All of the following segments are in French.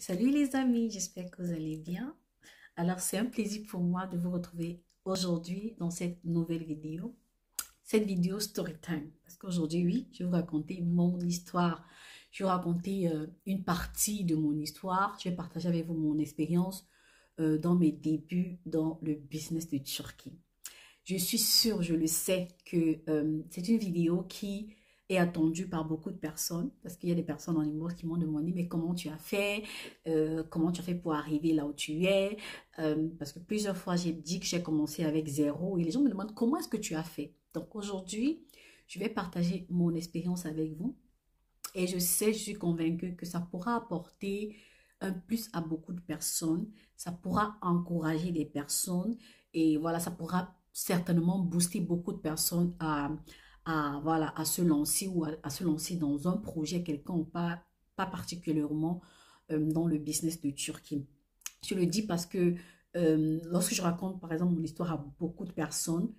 Salut les amis, j'espère que vous allez bien. Alors c'est un plaisir pour moi de vous retrouver aujourd'hui dans cette nouvelle vidéo. Cette vidéo story time. Parce qu'aujourd'hui, oui, je vais vous raconter mon histoire. Je vais vous raconter une partie de mon histoire. Je vais partager avec vous mon expérience dans mes débuts dans le business de Turquie. Je suis sûre, je le sais, que c'est une vidéo qui est attendue par beaucoup de personnes parce qu'il y a des personnes en inbox qui m'ont demandé mais comment tu as fait, comment tu as fait pour arriver là où tu es, parce que plusieurs fois j'ai dit que j'ai commencé avec zéro et les gens me demandent comment est-ce que tu as fait. Donc aujourd'hui, je vais partager mon expérience avec vous et je sais, je suis convaincue que ça pourra apporter un plus à beaucoup de personnes, ça pourra encourager des personnes et voilà, ça pourra certainement booster beaucoup de personnes voilà, à se lancer ou à se lancer dans un projet quelconque, pas particulièrement dans le business de Turquie. Je le dis parce que lorsque je raconte par exemple mon histoire à beaucoup de personnes,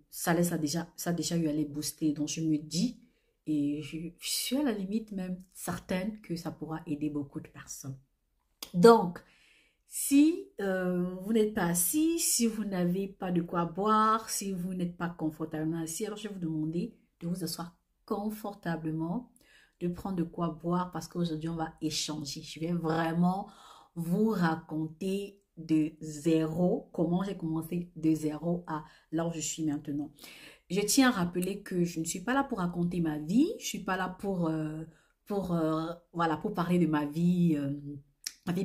ça a déjà eu à les booster. Donc je me dis, et je suis à la limite même certaine que ça pourra aider beaucoup de personnes. Donc, si vous n'êtes pas assis, si vous n'avez pas de quoi boire, si vous n'êtes pas confortablement assis, alors je vais vous demander de vous asseoir confortablement, de prendre de quoi boire parce qu'aujourd'hui on va échanger. Je vais vraiment vous raconter de zéro, comment j'ai commencé de zéro à là où je suis maintenant. Je tiens à rappeler que je ne suis pas là pour raconter ma vie, je ne suis pas là voilà, pour parler de ma vie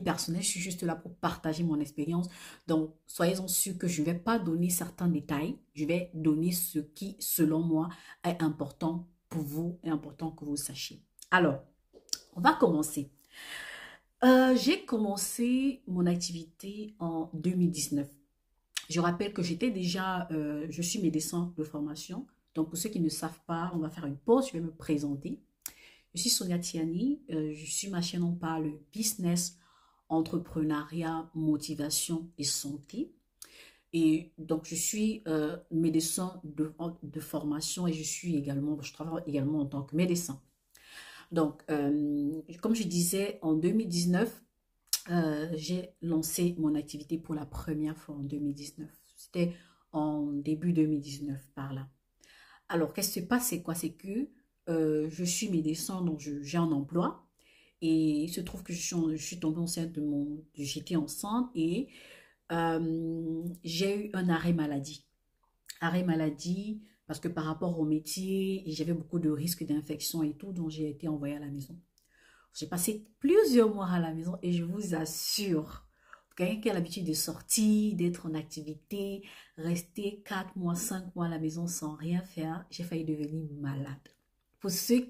personnelle, je suis juste là pour partager mon expérience. Donc, soyez-en sûrs que je ne vais pas donner certains détails, je vais donner ce qui, selon moi, est important pour vous et important que vous sachiez. Alors, on va commencer. J'ai commencé mon activité en 2019. Je rappelle que je suis médecin de formation. Donc, pour ceux qui ne savent pas, on va faire une pause, je vais me présenter. Je suis Sonia Tiani, je suis ma chaîne, on parle business, entrepreneuriat, motivation et santé. Et donc, je suis médecin de formation et je travaille également en tant que médecin. Donc, comme je disais, en 2019, j'ai lancé mon activité pour la première fois en 2019. C'était en début 2019 par là. Alors, qu'est-ce qui se passe? C'est quoi? C'est que je suis médecin, donc j'ai un emploi. Et il se trouve que je suis tombée enceinte j'étais enceinte et j'ai eu un arrêt maladie. Arrêt maladie parce que par rapport au métier, j'avais beaucoup de risques d'infection et tout, donc j'ai été envoyée à la maison. J'ai passé plusieurs mois à la maison et je vous assure, quelqu'un qui a l'habitude de sortir, d'être en activité, rester 4 mois, 5 mois à la maison sans rien faire, j'ai failli devenir malade. Pour ceux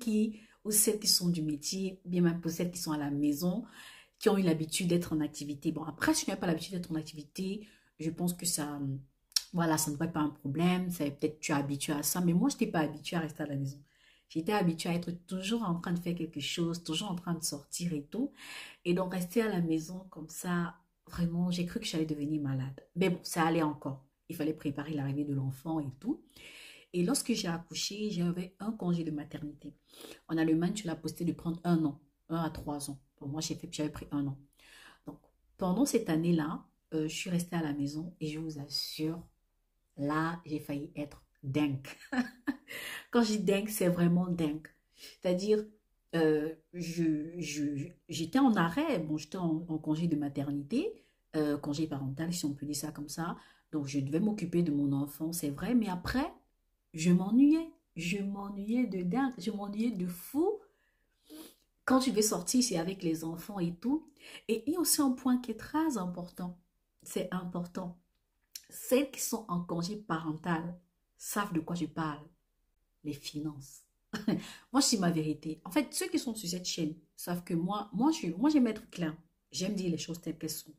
ou celles qui sont du métier, bien même pour celles qui sont à la maison, qui ont eu l'habitude d'être en activité. Bon, après, si tu n'as pas l'habitude d'être en activité, je pense que voilà, ça ne devrait pas un problème. Peut-être tu es habitué à ça, mais moi, je n'étais pas habituée à rester à la maison. J'étais habituée à être toujours en train de faire quelque chose, toujours en train de sortir et tout. Et donc, rester à la maison comme ça, vraiment, j'ai cru que j'allais devenir malade. Mais bon, ça allait encore. Il fallait préparer l'arrivée de l'enfant et tout. Et lorsque j'ai accouché, j'avais un congé de maternité. En Allemagne, tu l'as posté de prendre 1 an, 1 à 3 ans. Pour moi, j'avais pris 1 an. Donc, pendant cette année-là, je suis restée à la maison et je vous assure, là, j'ai failli être dingue. Quand je dis dingue, c'est vraiment dingue. C'est-à-dire, j'étais en arrêt, bon, j'étais en congé de maternité, congé parental, si on peut dire ça comme ça. Donc, je devais m'occuper de mon enfant, c'est vrai, mais après, je m'ennuyais. Je m'ennuyais de dingue, je m'ennuyais de fou. Quand je vais sortir, c'est avec les enfants et tout. Et il y a aussi un point qui est très important. C'est important. Celles qui sont en congé parental savent de quoi je parle. Les finances. Moi, c'est ma vérité. En fait, ceux qui sont sur cette chaîne savent que j'aime être clair. J'aime dire les choses telles qu'elles sont.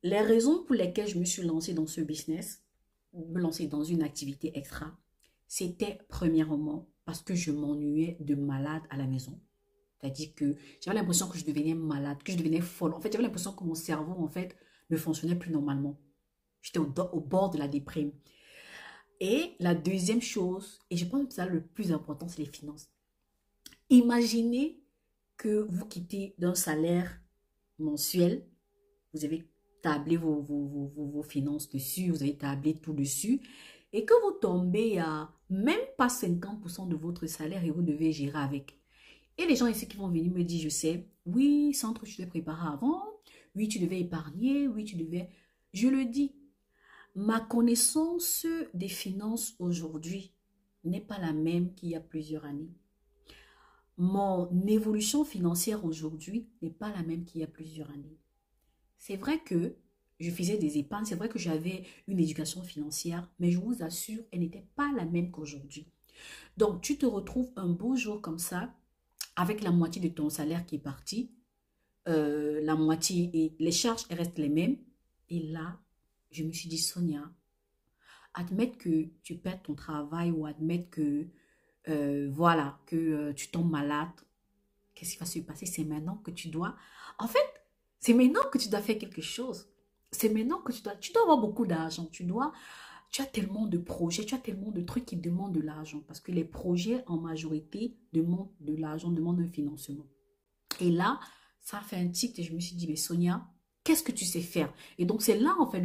Les raisons pour lesquelles je me suis lancée dans ce business, me lancer dans une activité extra, c'était premièrement parce que je m'ennuyais de malade à la maison. C'est-à-dire que j'avais l'impression que je devenais malade, que je devenais folle. En fait, j'avais l'impression que mon cerveau, en fait, ne fonctionnait plus normalement. J'étais au bord de la déprime. Et la deuxième chose, et je pense que ça le plus important, c'est les finances. Imaginez que vous quittez d'un salaire mensuel, vous avez tablé vos finances dessus, vous avez tablé tout dessus, et que vous tombez à même pas 50% de votre salaire et vous devez gérer avec. Et les gens ici qui vont venir me dire, je sais, oui, Centre, tu t'es préparé avant, oui, tu devais épargner, oui, tu devais... Je le dis, ma connaissance des finances aujourd'hui n'est pas la même qu'il y a plusieurs années. Mon évolution financière aujourd'hui n'est pas la même qu'il y a plusieurs années. C'est vrai que je faisais des épargnes, c'est vrai que j'avais une éducation financière, mais je vous assure, elle n'était pas la même qu'aujourd'hui. Donc, tu te retrouves un beau jour comme ça, avec la moitié de ton salaire qui est parti, la moitié et les charges restent les mêmes. Et là, je me suis dit, Sonia, admettre que tu perds ton travail ou admettre que, voilà, que tu tombes malade, qu'est-ce qui va se passer? C'est maintenant que tu dois... En fait, c'est maintenant que tu dois faire quelque chose. C'est maintenant que tu dois avoir beaucoup d'argent. Tu as tellement de projets, tu as tellement de trucs qui demandent de l'argent. Parce que les projets, en majorité, demandent de l'argent, demandent un financement. Et là, ça a fait un tic et je me suis dit, mais Sonia, qu'est-ce que tu sais faire? Et donc, c'est là, en fait,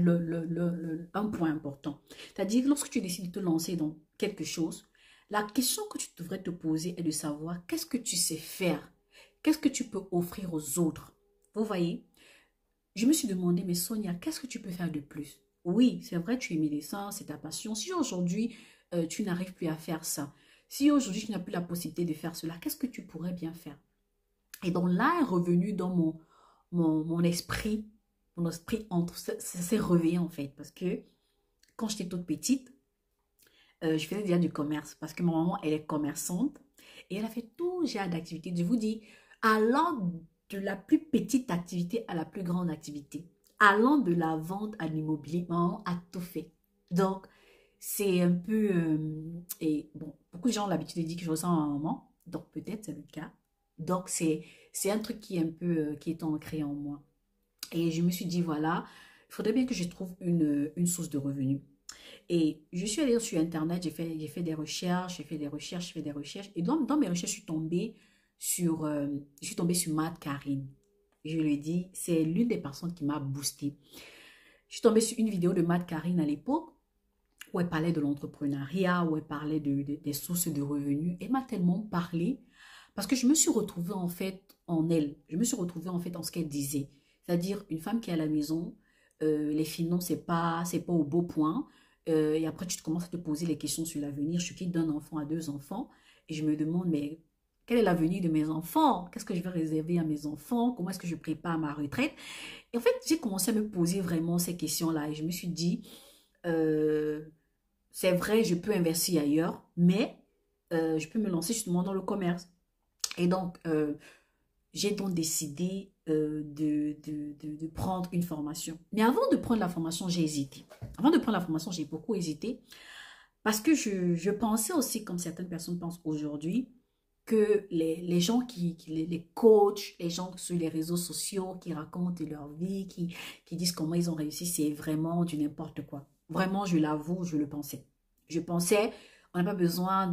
un point important. C'est-à-dire, lorsque tu décides de te lancer dans quelque chose, la question que tu devrais te poser est de savoir qu'est-ce que tu sais faire? Qu'est-ce que tu peux offrir aux autres? Vous voyez? Je me suis demandé, mais Sonia, qu'est-ce que tu peux faire de plus? Oui, c'est vrai, tu es médecin, c'est ta passion. Si aujourd'hui, tu n'arrives plus à faire ça, si aujourd'hui, tu n'as plus la possibilité de faire cela, qu'est-ce que tu pourrais bien faire? Et donc là est revenu dans mon esprit, s'est réveillé en fait. Parce que quand j'étais toute petite, je faisais déjà du commerce. Parce que ma maman, elle est commerçante. Et elle a fait tout genre d'activités. Je vous dis, allant de la plus petite activité à la plus grande activité. Allant de la vente à l'immobilier, maman a tout fait. Donc, c'est un peu... et bon, beaucoup de gens ont l'habitude de dire que je ressemble à ma maman. Donc, peut-être c'est le cas. Donc, c'est un truc qui est un peu, qui est ancré en moi. Et je me suis dit, voilà, il faudrait bien que je trouve une source de revenus. Et je suis allée sur Internet, j'ai fait des recherches, j'ai fait des recherches, j'ai fait des recherches. Et dans mes recherches, je suis tombée sur Matt Karine. Je lui ai dit, c'est l'une des personnes qui m'a boosté. Je suis tombée sur une vidéo de Matt Karine à l'époque où elle parlait de l'entrepreneuriat, où elle parlait des sources de revenus. Elle m'a tellement parlé parce que je me suis retrouvée en fait en elle. Je me suis retrouvée en fait en ce qu'elle disait. C'est-à-dire une femme qui est à la maison, les finances, c'est pas au beau point. Et après, tu commences à te poser les questions sur l'avenir. Je quitte d'un enfant à deux enfants et je me demande, mais quel est l'avenir de mes enfants? Qu'est-ce que je vais réserver à mes enfants? Comment est-ce que je prépare ma retraite? Et en fait, j'ai commencé à me poser vraiment ces questions-là et je me suis dit, euh, c'est vrai, je peux investir ailleurs, mais je peux me lancer justement dans le commerce. Et donc, j'ai donc décidé de prendre une formation. Mais avant de prendre la formation, j'ai hésité. Avant de prendre la formation, j'ai beaucoup hésité parce que je pensais aussi, comme certaines personnes pensent aujourd'hui, que les gens les coachs, les gens sur les réseaux sociaux qui racontent leur vie, qui disent comment ils ont réussi, c'est vraiment du n'importe quoi. Vraiment, je l'avoue, je le pensais. Je pensais, on n'a pas besoin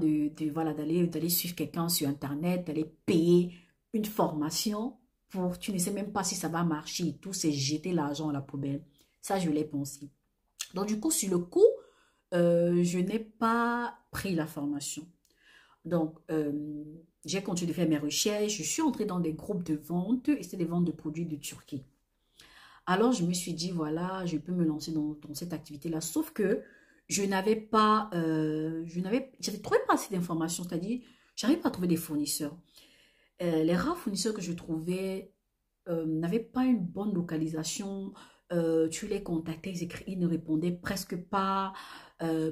voilà, d'aller suivre quelqu'un sur Internet, d'aller payer une formation pour, tu ne sais même pas si ça va marcher et tout, c'est jeter l'argent à la poubelle. Ça, je l'ai pensé. Donc, du coup, sur le coup, je n'ai pas pris la formation. Donc, j'ai continué de faire mes recherches. Je suis entrée dans des groupes de vente et c'était des ventes de produits de Turquie. Alors, je me suis dit, voilà, je peux me lancer dans cette activité-là. Sauf que je n'avais pas, j'avais trouvé pas assez d'informations. C'est-à-dire, j'arrive pas à trouver des fournisseurs. Les rares fournisseurs que je trouvais n'avaient pas une bonne localisation. Tu les contactais, ils ne répondaient presque pas.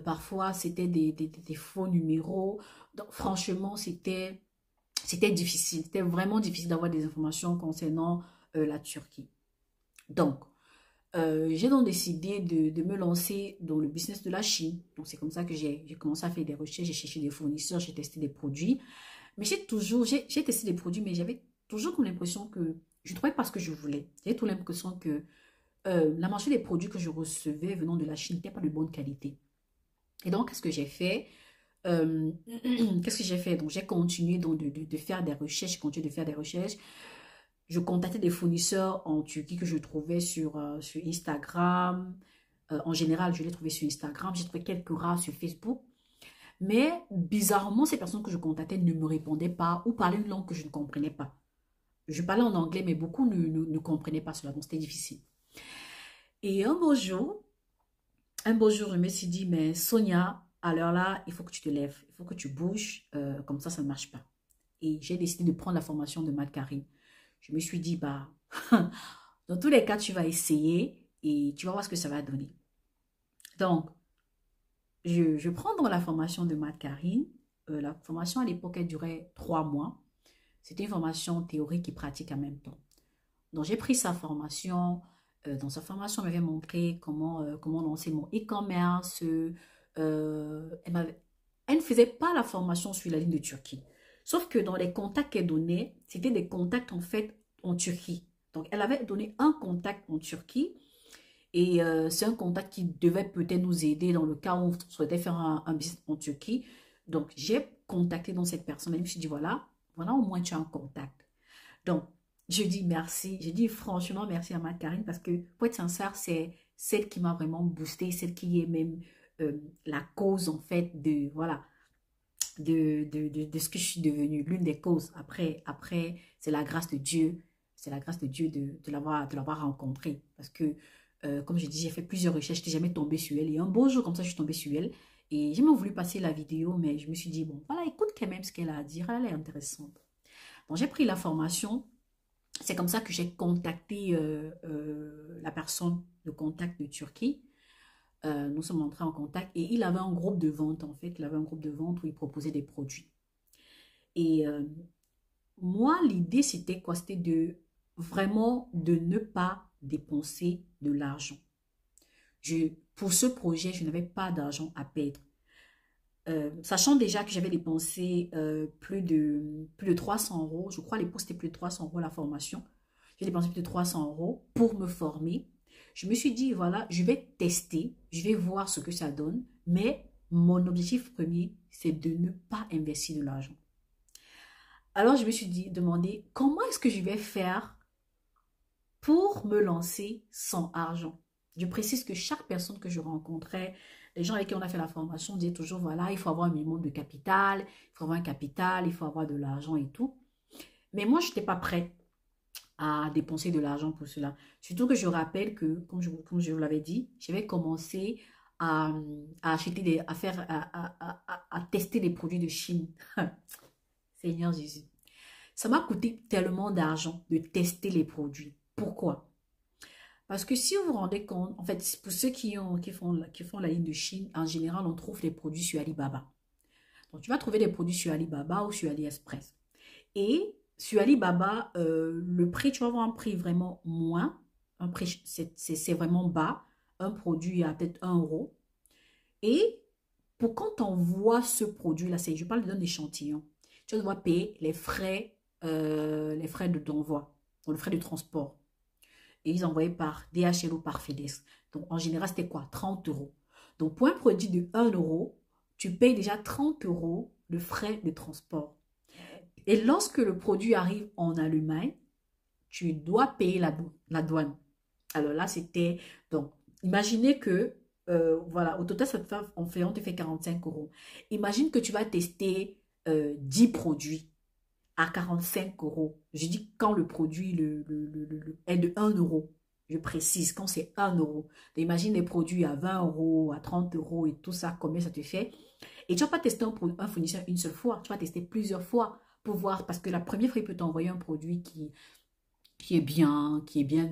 Parfois, c'était des faux numéros. Donc, franchement, c'était difficile. C'était vraiment difficile d'avoir des informations concernant la Turquie. Donc, j'ai donc décidé de me lancer dans le business de la Chine. Donc, c'est comme ça que j'ai commencé à faire des recherches, j'ai cherché des fournisseurs, j'ai testé des produits. Mais j'ai testé des produits, mais j'avais toujours comme l'impression que je ne trouvais pas ce que je voulais. J'avais toujours l'impression que la majorité des produits que je recevais venant de la Chine n'étaient pas de bonne qualité. Et donc, qu'est-ce que j'ai fait? qu'est-ce que j'ai fait? Donc, j'ai continué donc, de faire des recherches, j'ai continué de faire des recherches. Je contactais des fournisseurs en Turquie que je trouvais sur Instagram. En général, je les trouvais sur Instagram. J'ai trouvé quelques rares sur Facebook. Mais bizarrement, ces personnes que je contactais ne me répondaient pas ou parlaient une langue que je ne comprenais pas. Je parlais en anglais, mais beaucoup ne comprenaient pas cela, donc c'était difficile. Et un beau jour, je me suis dit, mais Sonia, à l'heure là, il faut que tu te lèves, il faut que tu bouges, comme ça ne marche pas. Et j'ai décidé de prendre la formation de Matt Karine. Je me suis dit, bah, dans tous les cas, tu vas essayer et tu vas voir ce que ça va donner. Donc, je prends dans la formation de Matt Karine. La formation à l'époque, elle durait 3 mois. C'était une formation théorique et pratique en même temps. Donc, j'ai pris sa formation. Dans sa formation, elle m'avait montré comment lancer mon e-commerce. Elle ne faisait pas la formation sur la ligne de Turquie. Sauf que dans les contacts qu'elle donnait, c'était des contacts en fait en Turquie. Donc, elle avait donné un contact en Turquie. Et c'est un contact qui devait peut-être nous aider dans le cas où on souhaitait faire un business en Turquie. Donc, j'ai contacté dans cette personne. Et je me suis dit, voilà, voilà, au moins tu as un contact. Donc, je dis merci. Je dis franchement merci à ma Karine parce que, pour être sincère, c'est celle qui m'a vraiment boosté, celle qui est même la cause, en fait, de, voilà, de ce que je suis devenue. L'une des causes. Après c'est la grâce de Dieu. C'est la grâce de Dieu de l'avoir rencontrée. Parce que, comme je dis, j'ai fait plusieurs recherches. Je n'étais jamais tombée sur elle. Et un beau jour, comme ça, je suis tombée sur elle. Et j'ai même voulu passer la vidéo, mais je me suis dit, bon, voilà, écoute quand même ce qu'elle a à dire. Elle est intéressante. Donc, j'ai pris la formation. C'est comme ça que j'ai contacté la personne de contact de Turquie. Nous sommes entrés en contact et il avait un groupe de vente en fait. Il avait un groupe de vente où il proposait des produits. Et moi, l'idée c'était quoi? C'était de vraiment de ne pas dépenser de l'argent. Pour ce projet, je n'avais pas d'argent à perdre. Sachant déjà que j'avais dépensé plus de 300 euros, je crois à l'époque c'était plus de 300 euros la formation. J'ai dépensé plus de 300 euros pour me former. Je me suis dit, voilà, je vais tester, je vais voir ce que ça donne, mais mon objectif premier, c'est de ne pas investir de l'argent. Alors je me suis demandé, comment est-ce que je vais faire pour me lancer sans argent? Je précise que chaque personne que je rencontrais, les gens avec qui on a fait la formation disaient toujours, voilà, il faut avoir un minimum de capital, il faut avoir un capital, il faut avoir de l'argent et tout. Mais moi, je n'étais pas prête à dépenser de l'argent pour cela. Surtout que je rappelle que, comme je vous l'avais dit, j'avais commencé à acheter à tester des produits de Chine. Seigneur Jésus. Ça m'a coûté tellement d'argent de tester les produits. Pourquoi? Parce que si vous vous rendez compte, en fait, pour ceux qui font la ligne de Chine, en général, on trouve les produits sur Alibaba. Donc, tu vas trouver des produits sur Alibaba ou sur AliExpress. Et sur Alibaba, le prix, tu vas avoir un prix vraiment moins. Un prix, c'est vraiment bas. Un produit à peut-être 1 euro. Et pour quand on voit ce produit-là, je parle d'un échantillon, tu dois payer les frais d'envoi, les frais de transport. Et ils envoyaient par DHL ou par FedEx. Donc, en général, c'était quoi? 30 euros. Donc, pour un produit de 1 euro, tu payes déjà 30 euros de frais de transport. Et lorsque le produit arrive en Allemagne, tu dois payer la douane. Alors là, c'était... Donc, imaginez que, voilà, au total, on te fait 45 euros. Imagine que tu vas tester 10 produits à 45 euros. Je dis quand le produit est de 1 euro. Je précise, quand c'est 1 euro. Imagine les produits à 20 euros, à 30 euros et tout ça, combien ça te fait. Et tu ne vas pas tester un fournisseur une seule fois. Tu vas tester plusieurs fois pour voir. Parce que la première fois, il peut t'envoyer un produit qui est bien, bien.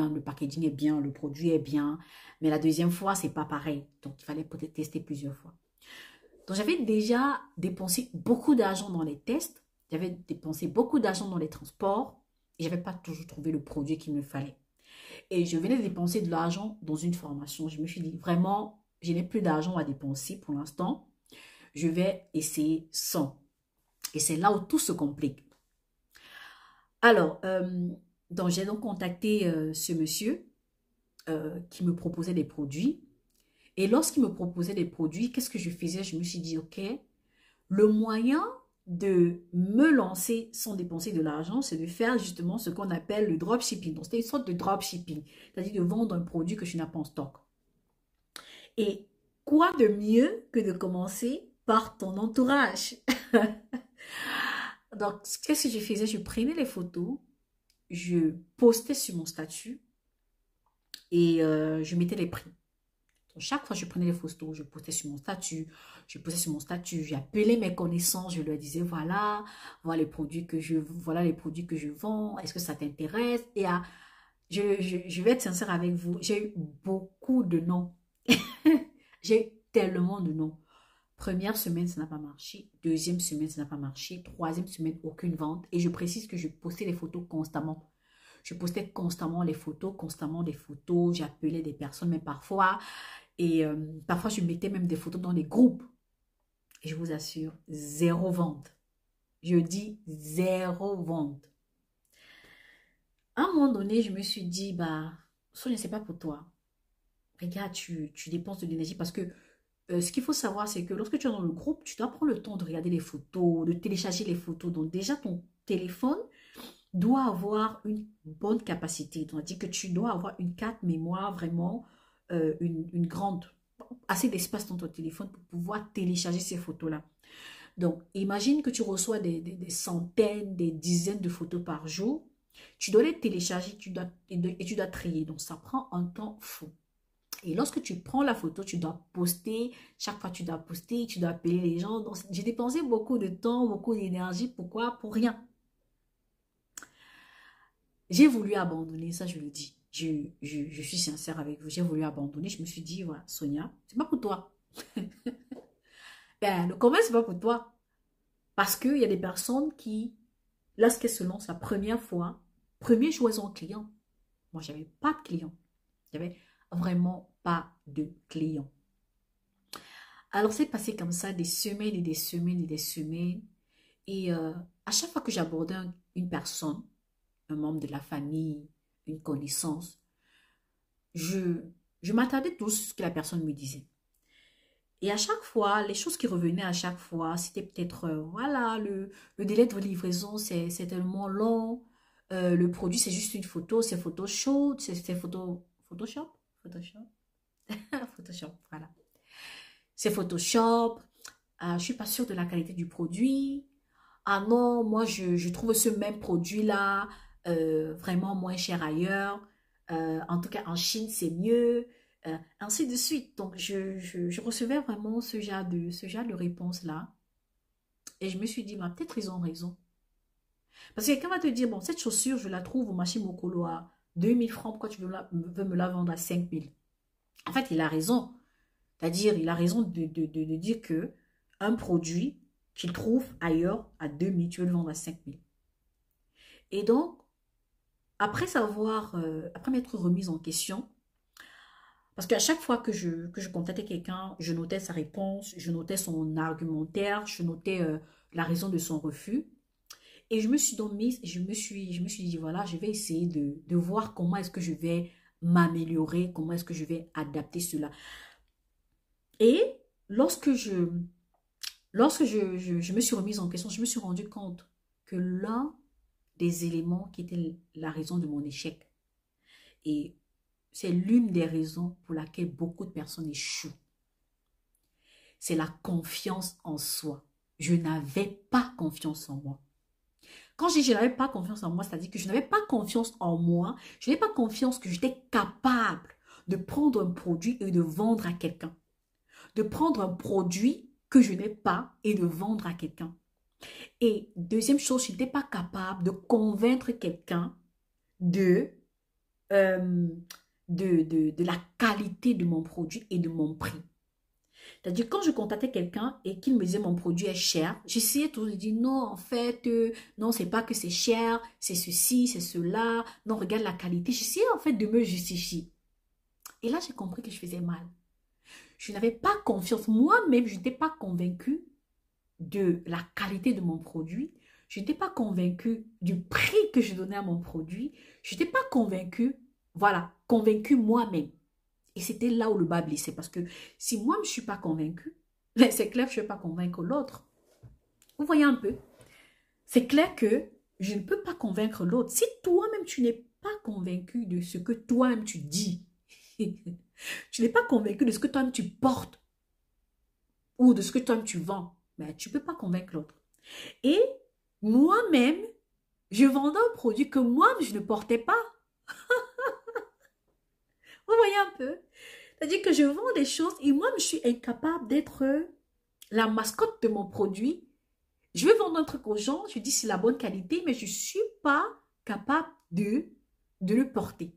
Le packaging est bien, le produit est bien. Mais la deuxième fois, c'est pas pareil. Donc, il fallait peut-être tester plusieurs fois. Donc, j'avais déjà dépensé beaucoup d'argent dans les tests. J'avais dépensé beaucoup d'argent dans les transports. Et je n'avais pas toujours trouvé le produit qu'il me fallait. Et je venais de dépenser de l'argent dans une formation. Je me suis dit, vraiment, je n'ai plus d'argent à dépenser pour l'instant. Je vais essayer sans. Et c'est là où tout se complique. Alors, j'ai donc contacté ce monsieur qui me proposait des produits. Et lorsqu'il me proposait des produits, qu'est-ce que je faisais? Je me suis dit, OK, le moyen de me lancer sans dépenser de l'argent, c'est de faire justement ce qu'on appelle le dropshipping. Donc, c'était une sorte de dropshipping, c'est-à-dire de vendre un produit que je n'ai pas en stock. Et quoi de mieux que de commencer par ton entourage? Donc, qu'est-ce que je faisais? Je prenais les photos, je postais sur mon statut et je mettais les prix. Donc, chaque fois que je prenais les photos, je postais sur mon statut, j'appelais mes connaissances, je leur disais, voilà les produits que je vends, est-ce que ça t'intéresse? Et je vais être sincère avec vous, j'ai eu beaucoup de non. J'ai eu tellement de non. Première semaine, ça n'a pas marché. Deuxième semaine, ça n'a pas marché. Troisième semaine, aucune vente. Et je précise que je postais les photos constamment. Je postais constamment les photos, constamment des photos. J'appelais des personnes, mais parfois. Et parfois, je mettais même des photos dans les groupes. Et je vous assure, zéro vente. Je dis zéro vente. À un moment donné, je me suis dit, bah, Sonia, c'est pas pour toi. Regarde, tu dépenses de l'énergie parce que ce qu'il faut savoir, c'est que lorsque tu es dans le groupe, tu dois prendre le temps de regarder les photos, de télécharger les photos. Donc déjà, ton téléphone doit avoir une bonne capacité. Donc, dit que tu dois avoir une carte mémoire, vraiment une grande, assez d'espace dans ton téléphone pour pouvoir télécharger ces photos-là. Donc, imagine que tu reçois des centaines, des dizaines de photos par jour. Tu dois les télécharger et tu dois trier. Donc, ça prend un temps fou. Et lorsque tu prends la photo, tu dois poster. Chaque fois, tu dois poster, tu dois appeler les gens. Donc, j'ai dépensé beaucoup de temps, beaucoup d'énergie. Pourquoi? Pour rien. J'ai voulu abandonner, ça je le dis. Je suis sincère avec vous. J'ai voulu abandonner. Je me suis dit, voilà, Sonia, c'est pas pour toi. Ben, le commerce, c'est pas pour toi. Parce qu'il y a des personnes qui, lorsqu'elles se lancent la première fois, premier jour, elles ont un client. Moi, j'avais pas de client. J'avais vraiment pas de client. Alors, c'est passé comme ça des semaines et des semaines et des semaines. Et à chaque fois que j'abordais une personne, un membre de la famille, une connaissance, je m'attendais tout ce que la personne me disait. Et à chaque fois, les choses qui revenaient à chaque fois, c'était peut-être, voilà, le délai de livraison, c'est tellement long. Le produit, c'est juste une photo, c'est Photoshop, Photoshop, Photoshop, Photoshop, voilà. C'est Photoshop. Je suis pas sûre de la qualité du produit. Ah non, moi, je trouve ce même produit-là vraiment moins cher ailleurs. En tout cas, en Chine, c'est mieux. Ainsi de suite. Donc, je recevais vraiment ce genre de réponse-là. Et je me suis dit, bah, peut-être ils ont raison. Parce que quelqu'un va te dire, bon, cette chaussure, je la trouve au marché Mokolo à 2000 francs. Pourquoi tu veux me la vendre à 5000? En fait, il a raison. C'est-à-dire, il a raison de dire que un produit qu'il trouve ailleurs à 2000, tu veux le vendre à 5000. Et donc, après m'être remise en question, parce qu'à chaque fois que je contactais quelqu'un, je notais sa réponse, je notais son argumentaire, je notais la raison de son refus. Et je me suis donc mise, je me suis dit, voilà, je vais essayer de voir comment est-ce que je vais m'améliorer, comment est-ce que je vais adapter cela. Et lorsque je me suis remise en question, je me suis rendu compte que l'un des éléments qui était la raison de mon échec, et c'est l'une des raisons pour laquelle beaucoup de personnes échouent, c'est la confiance en soi. Je n'avais pas confiance en moi. Quand je n'avais pas confiance en moi, c'est-à-dire que je n'avais pas confiance en moi, je n'avais pas confiance que j'étais capable de prendre un produit et de vendre à quelqu'un. De prendre un produit que je n'ai pas et de vendre à quelqu'un. Et deuxième chose, je n'étais pas capable de convaincre quelqu'un de, euh, de la qualité de mon produit et de mon prix. C'est-à-dire, quand je contactais quelqu'un et qu'il me disait mon produit est cher, j'essayais toujours de dire non, en fait, non, c'est pas que c'est cher, c'est ceci, c'est cela, non, regarde la qualité. J'essayais en fait de me justifier. Et là, j'ai compris que je faisais mal. Je n'avais pas confiance. Moi-même, je n'étais pas convaincue de la qualité de mon produit. Je n'étais pas convaincue du prix que je donnais à mon produit. Je n'étais pas convaincue, voilà, convaincue moi-même. Et c'était là où le bas blessait. Parce que si moi, je ne suis pas convaincue, c'est clair que je ne vais pas convaincre l'autre. Vous voyez un peu? C'est clair que je ne peux pas convaincre l'autre. Si toi-même, tu n'es pas convaincu de ce que toi-même tu dis, tu n'es pas convaincu de ce que toi-même tu portes ou de ce que toi-même tu vends, ben, tu ne peux pas convaincre l'autre. Et moi-même, je vendais un produit que moi-même, je ne portais pas. Vous voyez un peu? C'est-à-dire que je vends des choses et moi-même, je suis incapable d'être la mascotte de mon produit. Je vais vendre un truc aux gens, je dis c'est la bonne qualité, mais je ne suis pas capable de le porter.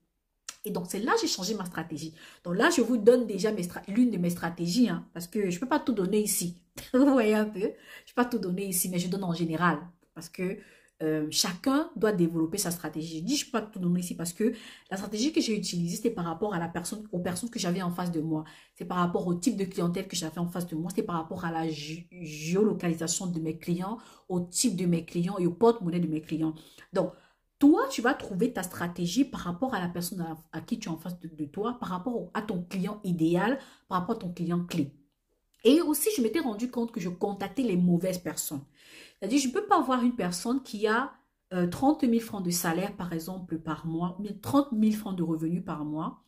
Et donc, c'est là que j'ai changé ma stratégie. Donc là, je vous donne déjà l'une de mes stratégies, hein, parce que je ne peux pas tout donner ici. Vous voyez un peu? Je ne peux pas tout donner ici, mais je donne en général. Parce que chacun doit développer sa stratégie. Je dis je ne peux pas tout donner ici parce que la stratégie que j'ai utilisée, c'était par rapport à la personne, aux personnes que j'avais en face de moi. C'est par rapport au type de clientèle que j'avais en face de moi. C'est par rapport à la géolocalisation de mes clients, au type de mes clients et au porte-monnaie de mes clients. Donc, toi, tu vas trouver ta stratégie par rapport à la personne à qui tu es en face de toi, par rapport à ton client idéal, par rapport à ton client clé. Et aussi, je m'étais rendu compte que je contactais les mauvaises personnes. C'est-à-dire, je ne peux pas avoir une personne qui a 30 000 francs de salaire, par exemple, par mois, ou bien 30 000 francs de revenus par mois,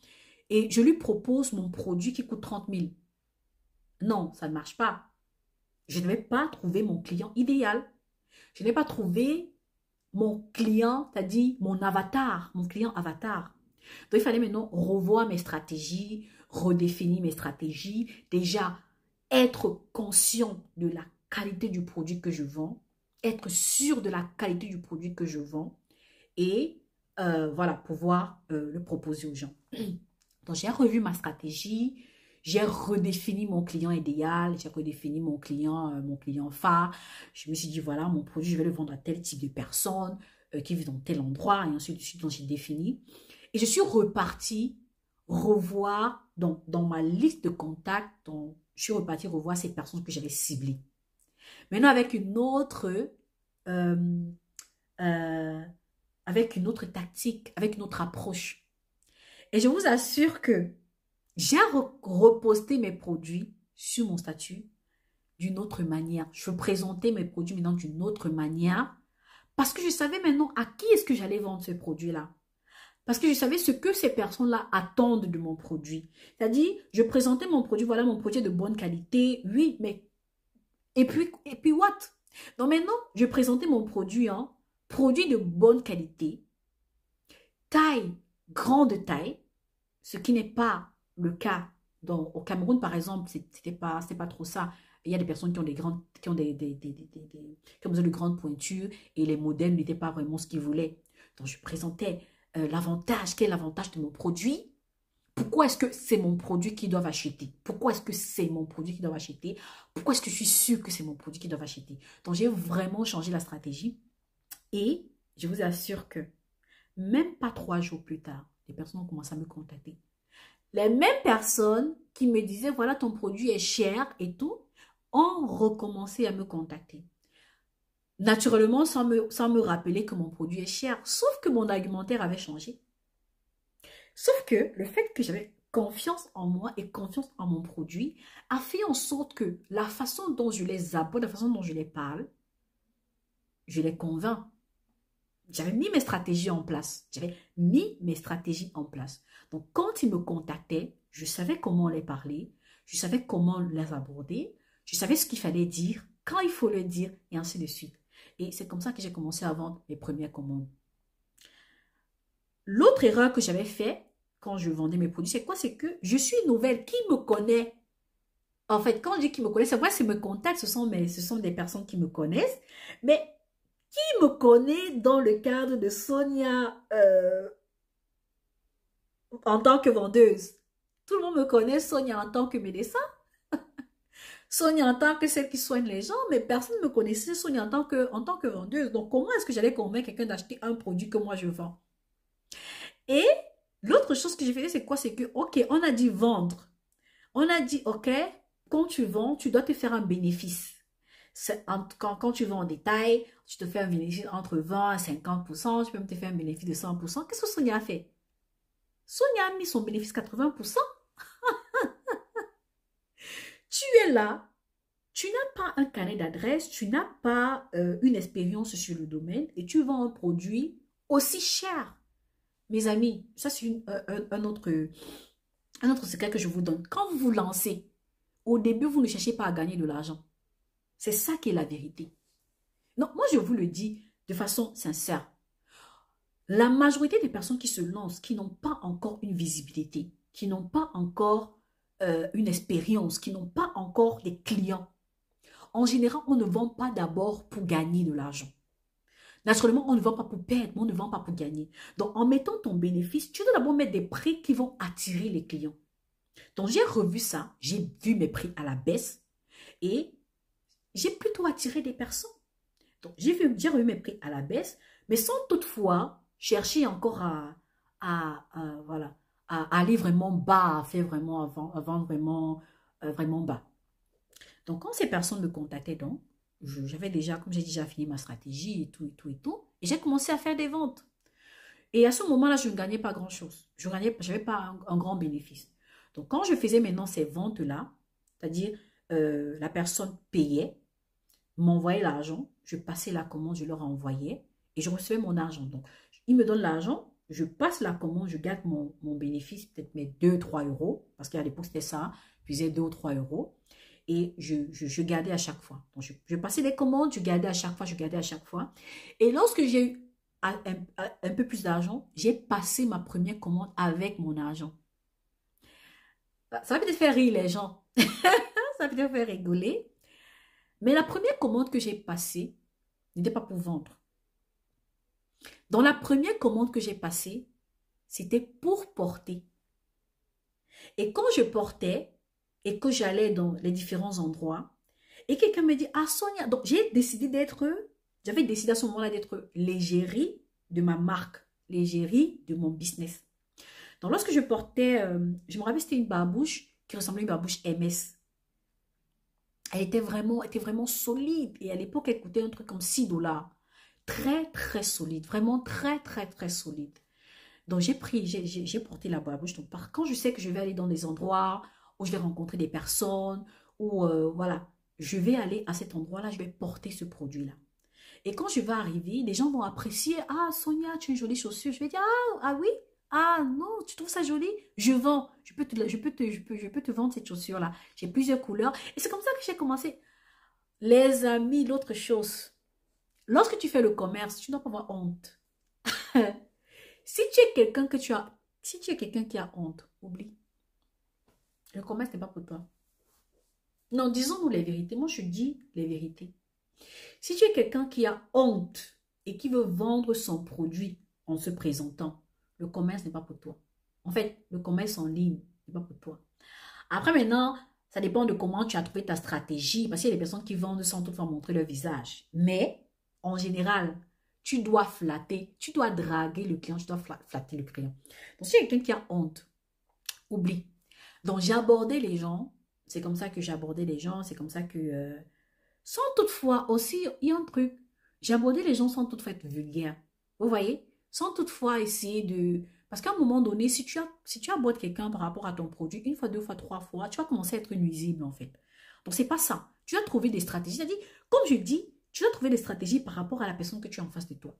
et je lui propose mon produit qui coûte 30 000. Non, ça ne marche pas. Je ne vais pas trouver mon client idéal. Je n'ai pas trouvé mon client, c'est-à-dire mon avatar, mon client avatar. Donc, il fallait maintenant revoir mes stratégies, redéfinir mes stratégies. Déjà, être conscient de la qualité du produit que je vends, être sûr de la qualité du produit que je vends et voilà, pouvoir le proposer aux gens. Donc, j'ai revu ma stratégie, j'ai redéfini mon client idéal, j'ai redéfini mon client phare. Je me suis dit, voilà, mon produit, je vais le vendre à tel type de personnes qui vivent dans tel endroit et ensuite de suite, donc j'ai défini. Et je suis repartie revoir dans ma liste de contacts, je suis repartie revoir ces personnes que j'avais ciblées. Maintenant, euh, euh, avec une autre tactique, avec une autre approche. Et je vous assure que j'ai reposté mes produits sur mon statut d'une autre manière. Je présentais mes produits maintenant d'une autre manière parce que je savais maintenant à qui est-ce que j'allais vendre ce produit-là. Parce que je savais ce que ces personnes-là attendent de mon produit. C'est-à-dire, je présentais mon produit, voilà, mon produit est de bonne qualité, oui, mais et puis what? Donc maintenant, je présentais mon produit, hein, produit de bonne qualité, taille, grande taille, ce qui n'est pas le cas. Au Cameroun, par exemple, c'était pas trop ça. Il y a des personnes qui ont qui ont qui ont besoin de grandes pointures et les modèles n'étaient pas vraiment ce qu'ils voulaient. Donc, je présentais l'avantage. Quel est l'avantage de mon produit? Pourquoi est-ce que c'est mon produit qu'ils doivent acheter? Pourquoi est-ce que c'est mon produit qu'ils doivent acheter? Pourquoi est-ce que je suis sûre que c'est mon produit qu'ils doivent acheter? Donc, j'ai vraiment changé la stratégie et je vous assure que même pas 3 jours plus tard, les personnes ont commencé à me contacter. Les mêmes personnes qui me disaient, voilà, ton produit est cher et tout, ont recommencé à me contacter. Naturellement, sans me rappeler que mon produit est cher. Sauf que mon argumentaire avait changé. Sauf que le fait que j'avais confiance en moi et confiance en mon produit a fait en sorte que la façon dont je les aborde, la façon dont je les parle, je les convainc. J'avais mis mes stratégies en place. J'avais mis mes stratégies en place. Donc, quand ils me contactaient, je savais comment les parler, je savais comment les aborder, je savais ce qu'il fallait dire, quand il faut le dire, et ainsi de suite. Et c'est comme ça que j'ai commencé à vendre mes premières commandes. L'autre erreur que j'avais fait quand je vendais mes produits, c'est quoi? C'est que je suis nouvelle. Qui me connaît? En fait, quand je dis qui me connaît, c'est vrai, c'est mes contacts, ce sont des personnes qui me connaissent. Mais qui me connaît dans le cadre de Sonia en tant que vendeuse? Tout le monde me connaît, Sonia en tant que médecin, Sonia en tant que celle qui soigne les gens, mais personne ne me connaissait Sonia en tant que vendeuse. Donc, comment est-ce que j'allais convaincre quelqu'un d'acheter un produit que moi je vends? Et l'autre chose que j'ai fait, c'est quoi? C'est que, ok, on a dit vendre. On a dit, ok, quand tu vends, tu dois te faire un bénéfice. Quand tu vends en détail, tu te fais un bénéfice entre 20 et 50%, tu peux même te faire un bénéfice de 100%. Qu'est-ce que Sonia a fait? Sonia a mis son bénéfice 80%. Tu es là, tu n'as pas un carnet d'adresse, tu n'as pas une expérience sur le domaine et tu vends un produit aussi cher. Mes amis, ça c'est un autre secret que je vous donne. Quand vous vous lancez, au début, vous ne cherchez pas à gagner de l'argent. C'est ça qui est la vérité. Non, moi je vous le dis de façon sincère. La majorité des personnes qui se lancent, qui n'ont pas encore une visibilité, qui n'ont pas encore une expérience, qui n'ont pas encore des clients, en général, on ne vend pas d'abord pour gagner de l'argent. Naturellement, on ne vend pas pour perdre, mais on ne vend pas pour gagner. Donc, en mettant ton bénéfice, tu dois d'abord mettre des prix qui vont attirer les clients. Donc, j'ai revu ça, j'ai vu mes prix à la baisse et j'ai plutôt attiré des personnes. Donc, j'ai revu mes prix à la baisse, mais sans toutefois chercher encore voilà, à aller vraiment bas, à faire vraiment, à vendre vraiment, vraiment bas. Donc, quand ces personnes me contactaient, donc, j'avais déjà, comme j'ai déjà fini ma stratégie et tout, et tout, et tout. Et j'ai commencé à faire des ventes. Et à ce moment-là, je ne gagnais pas grand-chose. Je n'avais pas un grand bénéfice. Donc, quand je faisais maintenant ces ventes-là, c'est-à-dire la personne payait, m'envoyait l'argent, je passais la commande, je leur envoyais et je recevais mon argent. Donc, ils me donnent l'argent, je passe la commande, je garde mon bénéfice, peut-être mes 2-3 euros, parce qu'à l'époque, c'était ça, je faisais 2 ou 3 euros. Et je gardais à chaque fois. Donc, je passais des commandes, je gardais à chaque fois, je gardais à chaque fois. Et lorsque j'ai eu un peu plus d'argent, j'ai passé ma première commande avec mon argent. Ça va peut-être faire rire les gens. Ça va peut-être faire rigoler. Mais la première commande que j'ai passée n'était pas pour vendre. Dans la première commande que j'ai passée, c'était pour porter. Et quand je portais, et que j'allais dans les différents endroits, et quelqu'un me dit, ah Sonia, donc j'avais décidé à ce moment-là d'être l'égérie de ma marque, l'égérie de mon business. Donc lorsque je portais, je me rappelle c'était une barbouche qui ressemblait à une barbouche MS. Elle était vraiment solide et à l'époque elle coûtait un truc comme 6 $. Très très solide, vraiment très très très solide. Donc j'ai porté la barbouche. Donc quand je sais que je vais aller dans des endroits où je vais rencontrer des personnes, où voilà, je vais aller à cet endroit-là, je vais porter ce produit-là. Et quand je vais arriver, les gens vont apprécier, ah Sonia, tu as une jolie chaussure. Je vais dire, ah oui, ah non, tu trouves ça joli? Je vends, je peux te vendre cette chaussure-là. J'ai plusieurs couleurs. Et c'est comme ça que j'ai commencé. Les amis, l'autre chose, lorsque tu fais le commerce, tu ne dois pas avoir honte. Si tu es quelqu'un qui a honte, oublie. Le commerce n'est pas pour toi. Non, disons-nous les vérités. Moi, je dis les vérités. Si tu es quelqu'un qui a honte et qui veut vendre son produit en se présentant, le commerce n'est pas pour toi. En fait, le commerce en ligne n'est pas pour toi. Après, maintenant, ça dépend de comment tu as trouvé ta stratégie. Parce qu'il y a des personnes qui vendent sans toutefois montrer leur visage. Mais, en général, tu dois flatter, tu dois draguer le client, tu dois flatter le client. Donc, si il y a quelqu'un qui a honte, oublie. Donc, j'ai abordé les gens. C'est comme ça que j'ai abordé les gens. C'est comme ça que... sans toutefois, aussi, il y a un truc. J'ai abordé les gens sans toutefois être vulgaire. Vous voyez? Sans toutefois essayer de... Parce qu'à un moment donné, si tu abordes quelqu'un par rapport à ton produit, une fois, deux fois, trois fois, tu vas commencer à être nuisible, en fait. Donc, c'est pas ça. Tu dois trouver des stratégies. C'est-à-dire, comme je dis, tu dois trouver des stratégies par rapport à la personne que tu as en face de toi.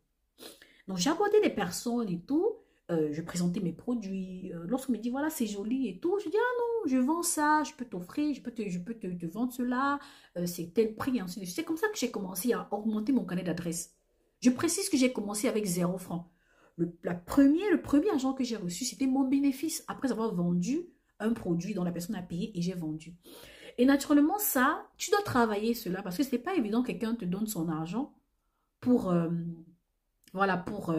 Donc, j'ai abordé des personnes et tout. Je présentais mes produits. Lorsqu'on me dit, voilà, c'est joli et tout, je dis, ah non, je vends ça, je peux t'offrir, je peux te vendre cela, c'est tel prix, ainsi de suite. C'est comme ça que j'ai commencé à augmenter mon carnet d'adresse. Je précise que j'ai commencé avec 0 francs. Le premier argent que j'ai reçu, c'était mon bénéfice après avoir vendu un produit dont la personne a payé et j'ai vendu. Et naturellement, ça, tu dois travailler cela parce que ce n'est pas évident que quelqu'un te donne son argent pour, voilà, pour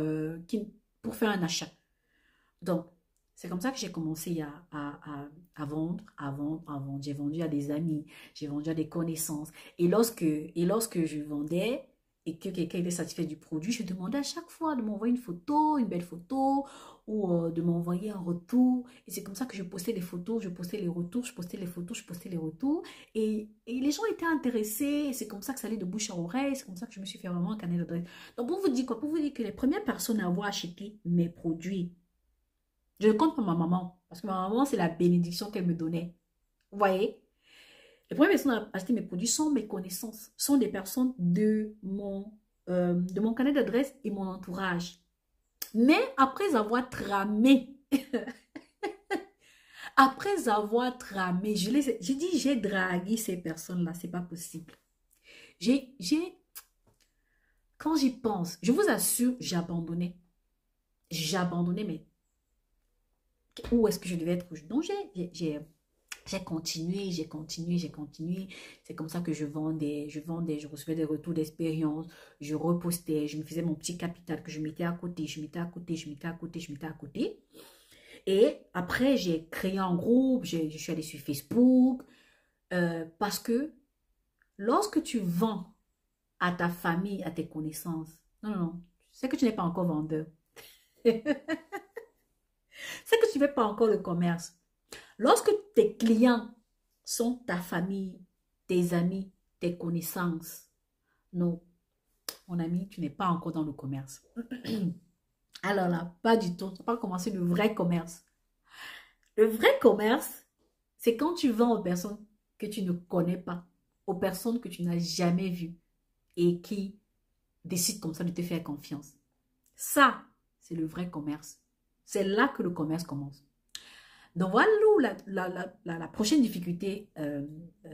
faire un achat. Donc, c'est comme ça que j'ai commencé à vendre. J'ai vendu à des amis, j'ai vendu à des connaissances. Et lorsque je vendais et que quelqu'un était satisfait du produit, je demandais à chaque fois de m'envoyer une photo, une belle photo, ou de m'envoyer un retour. Et c'est comme ça que je postais les photos, je postais les retours, je postais les photos, je postais les retours. Et les gens étaient intéressés. C'est comme ça que ça allait de bouche à oreille. C'est comme ça que je me suis fait vraiment un carnet d'adresse. Donc, pour vous dire quoi? Pour vous dire que les premières personnes à avoir acheté mes produits, je compte pour ma maman. Parce que ma maman, c'est la bénédiction qu'elle me donnait. Vous voyez? Les premières personnes à acheter mes produits sont mes connaissances, sont des personnes de mon carnet d'adresse et mon entourage. Mais après avoir tramé, j'ai dit, j'ai dragué ces personnes-là, c'est pas possible. Quand j'y pense, je vous assure, j'ai abandonné. J'ai abandonné, mais où est-ce que je devais être? Donc, j'ai continué, j'ai continué, j'ai continué. C'est comme ça que je vendais, je recevais des retours d'expérience, je repostais, je me faisais mon petit capital que je mettais à côté, je mettais à côté, je mettais à côté, je mettais à côté. Et après, j'ai créé un groupe, je suis allée sur Facebook, parce que lorsque tu vends à ta famille, à tes connaissances, non, non, non, c'est que tu n'es pas encore vendeur. C'est que tu ne fais pas encore le commerce. Lorsque tes clients sont ta famille, tes amis, tes connaissances, non, mon ami, tu n'es pas encore dans le commerce. Alors là, pas du tout. Tu n'as pas commencé le vrai commerce. Le vrai commerce, c'est quand tu vends aux personnes que tu ne connais pas, aux personnes que tu n'as jamais vues et qui décident comme ça de te faire confiance. Ça, c'est le vrai commerce. C'est là que le commerce commence. Donc voilà où la prochaine difficulté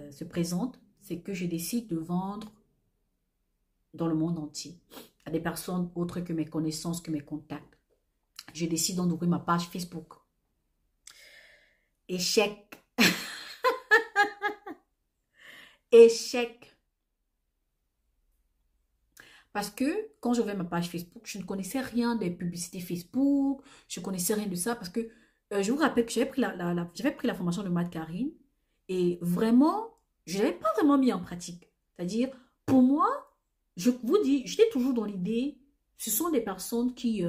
se présente, c'est que je décide de vendre dans le monde entier à des personnes autres que mes connaissances, que mes contacts. Je décide donc d'ouvrir ma page Facebook. Échec. Échec. Parce que quand j'ouvrais ma page Facebook, je ne connaissais rien des publicités Facebook, je ne connaissais rien de ça parce que je vous rappelle que j'avais pris la formation de Matt Karine et vraiment, je ne l'avais pas vraiment mis en pratique. C'est-à-dire, pour moi, je vous dis, j'étais toujours dans l'idée, ce sont des personnes qui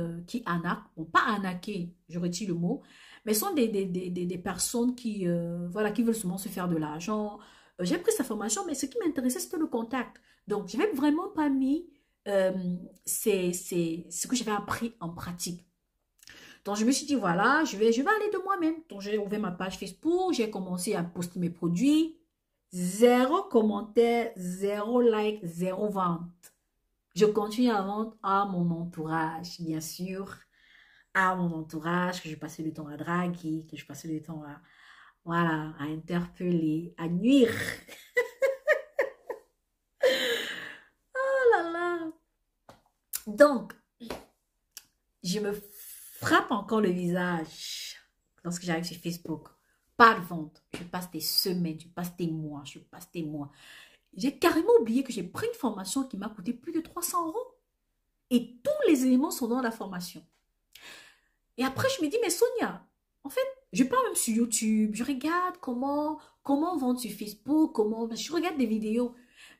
arnaquent, bon, pas arnaquer, je retire le mot, mais ce sont des personnes qui, voilà, qui veulent seulement se faire de l'argent. J'ai pris sa formation, mais ce qui m'intéressait, c'était le contact. Donc, je n'avais vraiment pas mis c'est ce que j'avais appris en pratique. Donc, je me suis dit, voilà, je vais aller de moi-même. Donc, j'ai ouvert ma page Facebook, j'ai commencé à poster mes produits. Zéro commentaire, zéro like, zéro vente. Je continue à vendre à mon entourage, bien sûr. À mon entourage, que je passais le temps à draguer, que je passais le temps à, voilà, à interpeller, à nuire. Oh là là. Donc, je me frappe encore le visage lorsque j'arrive sur Facebook. Pas de vente. Je passe des semaines, je passe des mois, je passe des mois. J'ai carrément oublié que j'ai pris une formation qui m'a coûté plus de 300 €. Et tous les éléments sont dans la formation. Et après, je me dis, mais Sonia, en fait, je pars même sur YouTube, je regarde comment vendre sur Facebook, je regarde des vidéos.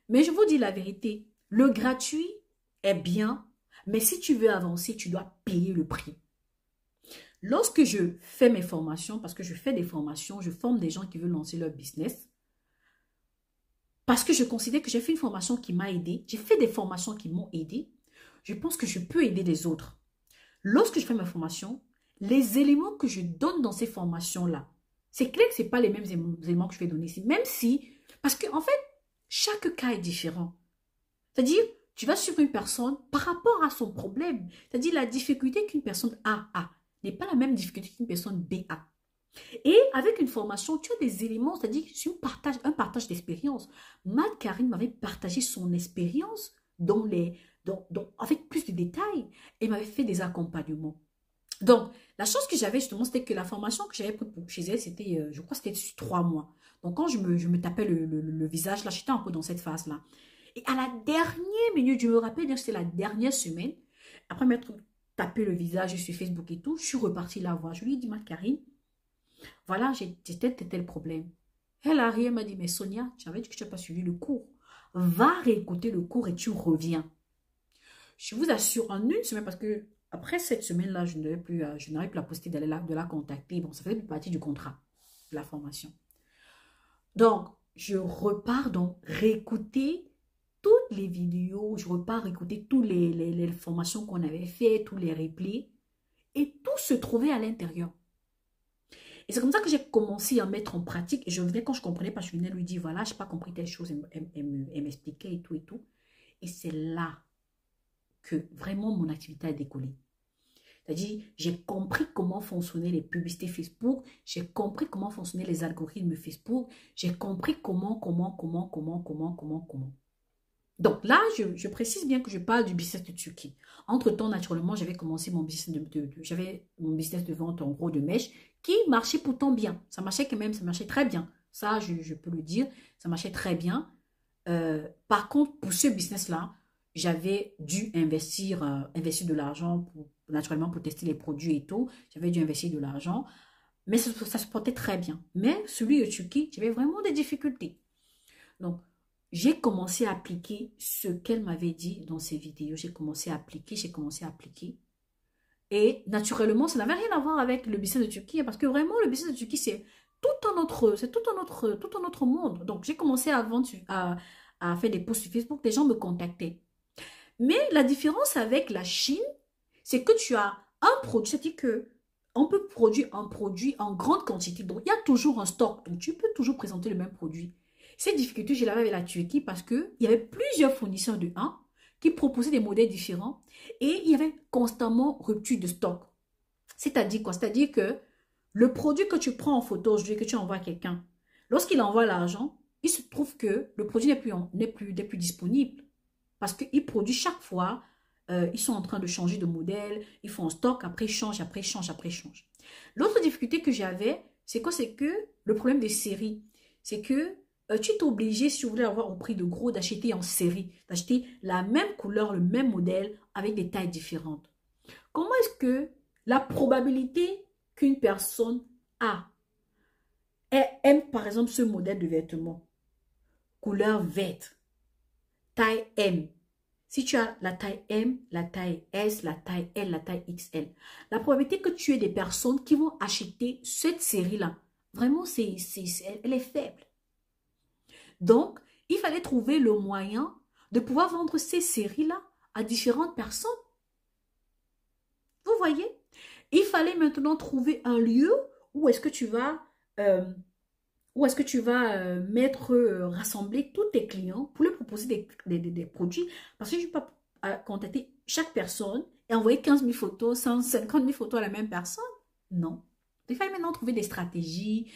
Mais je vous dis la vérité, le gratuit est bien, mais si tu veux avancer, tu dois payer le prix. Lorsque je fais mes formations, parce que je fais des formations, je forme des gens qui veulent lancer leur business, parce que je considère que j'ai fait une formation qui m'a aidé, j'ai fait des formations qui m'ont aidé, je pense que je peux aider les autres. Lorsque je fais ma formation, les éléments que je donne dans ces formations-là, c'est clair que ce n'est pas les mêmes éléments que je vais donner ici, même si, parce qu'en fait, chaque cas est différent. C'est-à-dire, tu vas suivre une personne par rapport à son problème. C'est-à-dire, la difficulté qu'une personne A n'est pas la même difficulté qu'une personne B a. Et avec une formation, tu as des éléments, c'est-à-dire un partage d'expérience. Matt Karine m'avait partagé son expérience avec plus de détails et m'avait fait des accompagnements. Donc, la chose que j'avais justement, c'était que la formation que j'avais prise chez elle, c'était, je crois que c'était sur 3 mois. Donc, quand je me tapais le visage, là, j'étais un peu dans cette phase-là. Et à la dernière minute, je me rappelle, c'était la dernière semaine, après m'être tapé le visage sur Facebook et tout, je suis repartie la voir. Je lui ai dit, Matt Karine, voilà, j'ai tel problème. Elle a ri, elle m'a dit, mais Sonia, tu avais dit que tu n'as pas suivi le cours. Va réécouter le cours et tu reviens. Je vous assure, en une semaine, parce que après cette semaine-là, je n'avais plus la possibilité de la contacter. Bon, ça faisait partie du contrat de la formation. Donc, je repars donc réécouter toutes les vidéos, je repars écouter toutes les formations qu'on avait faites, tous les replays, et tout se trouvait à l'intérieur. Et c'est comme ça que j'ai commencé à mettre en pratique. Et je venais, quand je comprenais pas, je venais lui dire, voilà, je n'ai pas compris telle chose. Elle m'expliquait et tout et tout. Et c'est là que vraiment mon activité a décollé. C'est-à-dire, j'ai compris comment fonctionnaient les publicités Facebook, j'ai compris comment fonctionnaient les algorithmes Facebook, j'ai compris comment. Donc là, je précise bien que je parle du business de Turquie. Entre-temps, naturellement, j'avais commencé mon business j'avais mon business de vente en gros de mèches qui marchait pourtant bien. Ça marchait quand même, ça marchait très bien. Ça, je peux le dire, ça marchait très bien. Par contre, pour ce business-là, j'avais dû investir de l'argent naturellement pour tester les produits et tout. J'avais dû investir de l'argent, mais ça se portait très bien. Mais celui de Turquie, j'avais vraiment des difficultés. Donc, j'ai commencé à appliquer ce qu'elle m'avait dit dans ses vidéos. J'ai commencé à appliquer. Et naturellement, ça n'avait rien à voir avec le business de Turquie, parce que vraiment, le business de Turquie, c'est tout un autre monde. Donc, j'ai commencé à vendre, à faire des posts sur Facebook, des gens me contactaient. Mais la différence avec la Chine, c'est que tu as un produit, c'est-à-dire que on peut produire un produit en grande quantité. Donc, il y a toujours un stock. Donc, tu peux toujours présenter le même produit. Cette difficulté, je l'avais avec la Turquie parce qu'il y avait plusieurs fournisseurs de 1 qui proposaient des modèles différents et il y avait constamment rupture de stock. C'est-à-dire quoi? C'est-à-dire que le produit que tu prends en photo aujourd'hui, que tu envoies à quelqu'un, lorsqu'il envoie l'argent, il se trouve que le produit n'est plus disponible. Parce qu'il produit chaque fois, ils sont en train de changer de modèle, ils font un stock, après ils changent, après ils changent, après ils changent. L'autre difficulté que j'avais, c'est quoi? C'est que le problème des séries, c'est que tu es obligé, si tu voulais avoir au prix de gros, d'acheter en série, d'acheter la même couleur, le même modèle, avec des tailles différentes. Comment est-ce que la probabilité qu'une personne aime par exemple ce modèle de vêtement, couleur verte, taille M, si tu as la taille M, la taille S, la taille L, la taille XL, la probabilité que tu aies des personnes qui vont acheter cette série-là, vraiment, elle est faible. Donc, il fallait trouver le moyen de pouvoir vendre ces séries-là à différentes personnes. Vous voyez? Il fallait maintenant trouver un lieu où est-ce que tu vas, rassembler tous tes clients pour leur proposer des produits. Parce que je ne peux pas contacter chaque personne et envoyer 15 000 photos, 150 000 photos à la même personne. Non. Il fallait maintenant trouver des stratégies,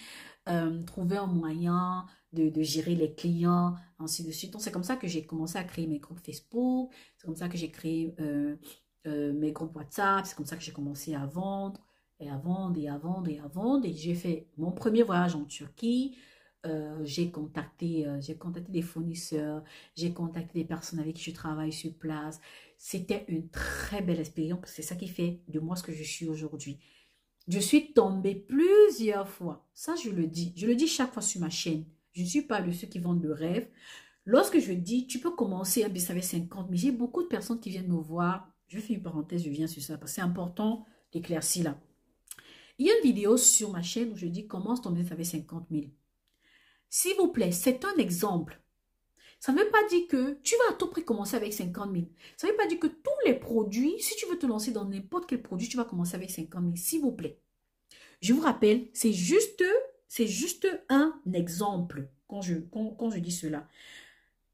trouver un moyen de gérer les clients, ainsi de suite. Donc, c'est comme ça que j'ai commencé à créer mes groupes Facebook, c'est comme ça que j'ai créé mes groupes WhatsApp, c'est comme ça que j'ai commencé à vendre, et à vendre, et à vendre, et à vendre. Et j'ai fait mon premier voyage en Turquie. J'ai contacté des fournisseurs, j'ai contacté des personnes avec qui je travaille sur place. C'était une très belle expérience, c'est ça qui fait de moi ce que je suis aujourd'hui. Je suis tombée plusieurs fois. Ça, je le dis chaque fois sur ma chaîne. Je ne suis pas de ceux qui vendent le rêve. Lorsque je dis, tu peux commencer un business avec 50 000, j'ai beaucoup de personnes qui viennent me voir. Je fais une parenthèse, je viens sur ça parce que c'est important d'éclaircir là. Il y a une vidéo sur ma chaîne où je dis, commence ton business avec 50 000. S'il vous plaît, c'est un exemple. Ça ne veut pas dire que tu vas à tout prix commencer avec 50 000. Ça ne veut pas dire que tous les produits, si tu veux te lancer dans n'importe quel produit, tu vas commencer avec 50 000, s'il vous plaît. Je vous rappelle, c'est juste un exemple quand je dis cela.